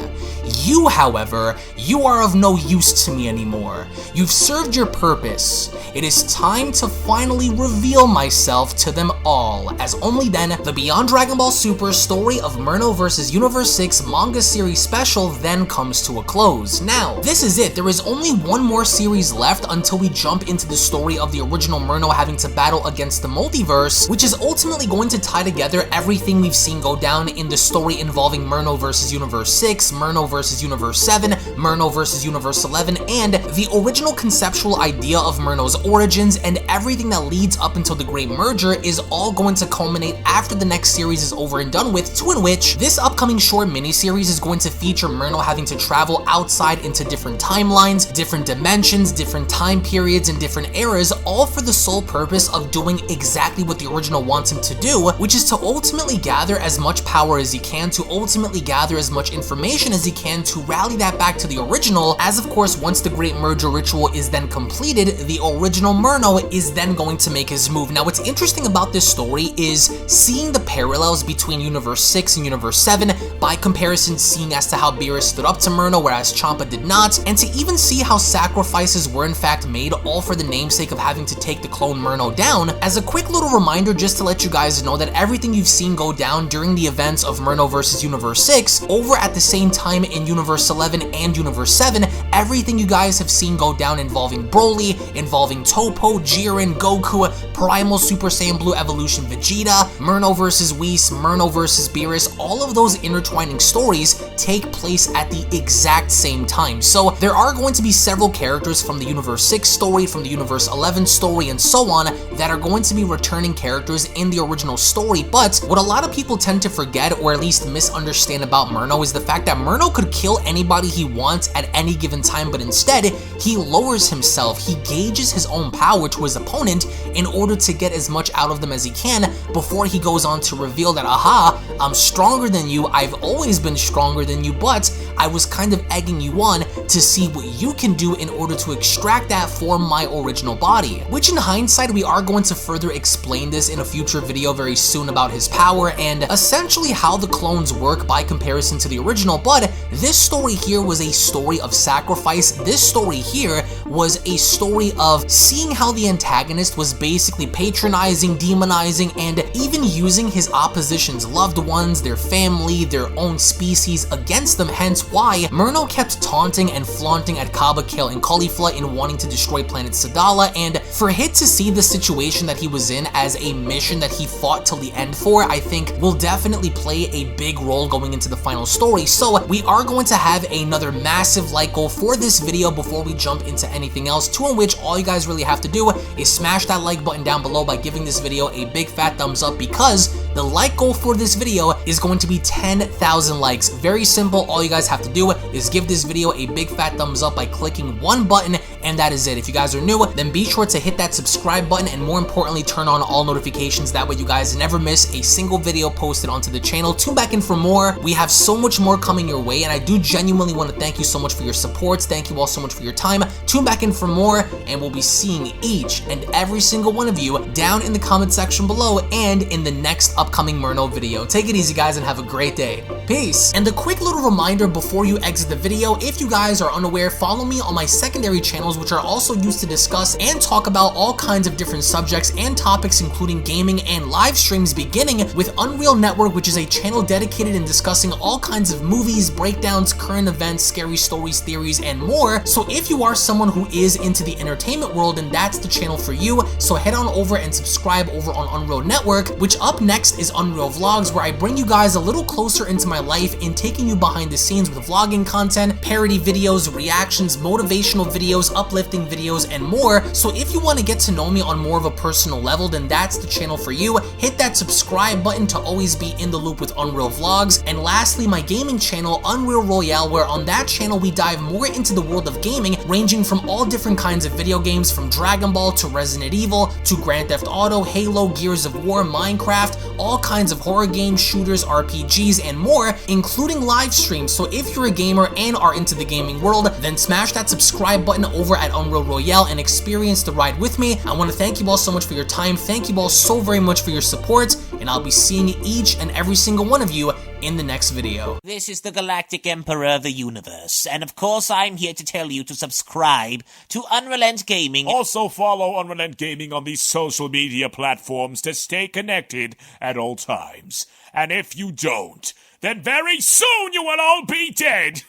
You, however, you are of no use to me anymore. You've served your purpose. It is time to finally reveal myself to them all, as only then the Beyond Dragon Ball Super story of Myrno vs. Universe 6 manga series special then comes to a close. Now, this is it. There is only one more series left until we jump into the story of the original Myrno having to battle against the multiverse, which is ultimately going to tie together everything we've seen go down in the story involving Myrno vs. Universe 6, Myrno vs. Universe 7, Myrno vs. Universe 11, and the original conceptual idea of Myrno's origins, and everything that leads up until the Great Merger is all going to culminate after the next series is over over and done with, to in which this upcoming short miniseries is going to feature Myrno having to travel outside into different timelines, different dimensions, different time periods, and different eras, all for the sole purpose of doing exactly what the original wants him to do, which is to ultimately gather as much power as he can, to ultimately gather as much information as he can, to rally that back to the original, as of course once the Great Merger ritual is then completed, the original Myrno is then going to make his move. Now what's interesting about this story is seeing the parallels between Universe 6 and Universe 7, by comparison seeing as to how Beerus stood up to Myrno whereas Champa did not, and to even see how sacrifices were in fact made all for the namesake of having to take the clone Myrno down. As a quick little reminder just to let you guys know that everything you've seen go down during the events of Myrno vs Universe 6 over at the same time in Universe 11 and Universe 7, everything you guys have seen go down involving Broly, involving Toppo, Jiren, Goku, Primal Super Saiyan Blue Evolution Vegeta, Myrno vs Whis, Myrno vs Beerus, all of those intertwining stories take place at the exact same time. So there are going to be several characters from the Universe 6 story, from the Universe 11 story, and so on that are going to be returning characters in the original story, but what a lot of people tend to forget, or at least misunderstand about Myrno, is the fact that Myrno could kill anybody he wants at any given time, but instead, he lowers himself, he gauges his own power to his opponent in order to get as much out of them as he can before he goes on to reveal that, aha, I'm stronger than you, I've always been stronger than you, but I was kind of egging you on to see what you can do in order to extract that from my original body. Which in hindsight, we are going to further explain this in a future video very soon about his power and essentially how the clones work by comparison to the original, but this story here was a story of sacrifice. This story here was a story of seeing how the antagonist was basically patronizing, demonizing, and even using his opposition's loved ones, their family, their own species against them, hence why Myrno kept taunting and flaunting at Kaba, Kale, and Caulifla in wanting to destroy planet Sadala, and for Hit to see the situation that he was in as a mission that he fought till the end for, I think will definitely play a big role going into the final story. So we are going to have another massive like goal for this video before we jump into anything else, to which all you guys really have to do is smash that like button down below by giving this video a big fat thumbs up, because the like goal for this video is going to be 10,000 likes. Very simple, all you guys have to do is give this video a big fat thumbs up by clicking one button, and that is it. If you guys are new, then be sure to hit that subscribe button and more importantly turn on all notifications, that way you guys never miss a single video posted onto the channel. Tune back in for more. We have so much more coming your way, and I do genuinely want to thank you so much for your support. Thank you all so much for your time. Tune back in for more, and we'll be seeing each and every single one of you down in the comment section below and in the next upcoming Myrno video. Take it easy guys and have a great day. Peace. And a quick little reminder before you exit the video, if you guys are unaware, follow me on my secondary channels, which are also used to discuss and talk about all kinds of different subjects and topics, including gaming and live streams, beginning with Unreal Network, which is a channel dedicated in discussing all kinds of movies, breakdowns, current events, scary stories, theories, and more. So if you are someone who is into the entertainment world, then that's the channel for you. So head on over and subscribe over on Unreal Network, which up next is Unreal Vlogs, where I bring you guys a little closer into my life in taking you behind the scenes with vlogging content, parody videos, reactions, motivational videos, uplifting videos, and more. So if you want to get to know me on more of a personal level, then that's the channel for you. Hit that subscribe button to always be in the loop with Unreal Vlogs. And lastly, my gaming channel, Unreal Royale, where on that channel we dive more into the world of gaming, ranging from all different kinds of video games, from Dragon Ball to Resident Evil to Grand Theft Auto, Halo, Gears of War, Minecraft, all kinds of horror games, shooters, RPGs, and more, including live streams. So if you're a gamer and are into the gaming world, then smash that subscribe button over at Unreal Royale and experience the ride with me. I want to thank you all so much for your time. Thank you all so very much for your support, and I'll be seeing each and every single one of you in the next video. This is the Galactic Emperor of the Universe, and of course I'm here to tell you to subscribe to UnrealEntGaming. Also follow UnrealEntGaming on these social media platforms to stay connected at all times. And if you don't, then very soon you will all be dead!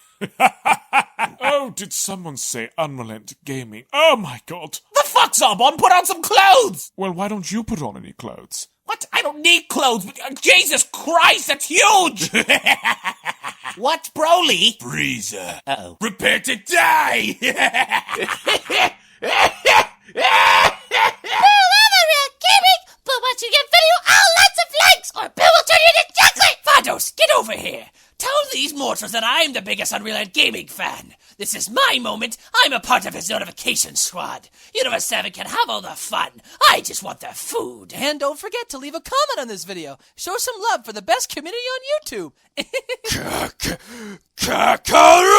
Oh, did someone say UnrealEntGaming? Oh my god. The fuck's up, on? Put on some clothes! Well, why don't you put on any clothes? What? I don't need clothes, but Jesus Christ, that's huge! What, Broly? Freezer. Uh-oh. Prepare to die! UnrealGaming, but once you get video, lots of likes, or Bill will turn you into junk mortals that I'm the biggest UnrealEntGaming fan. This is my moment. I'm a part of his notification squad. Universe 7 can have all the fun. I just want the food. And don't forget to leave a comment on this video. Show some love for the best community on YouTube. Kakarot!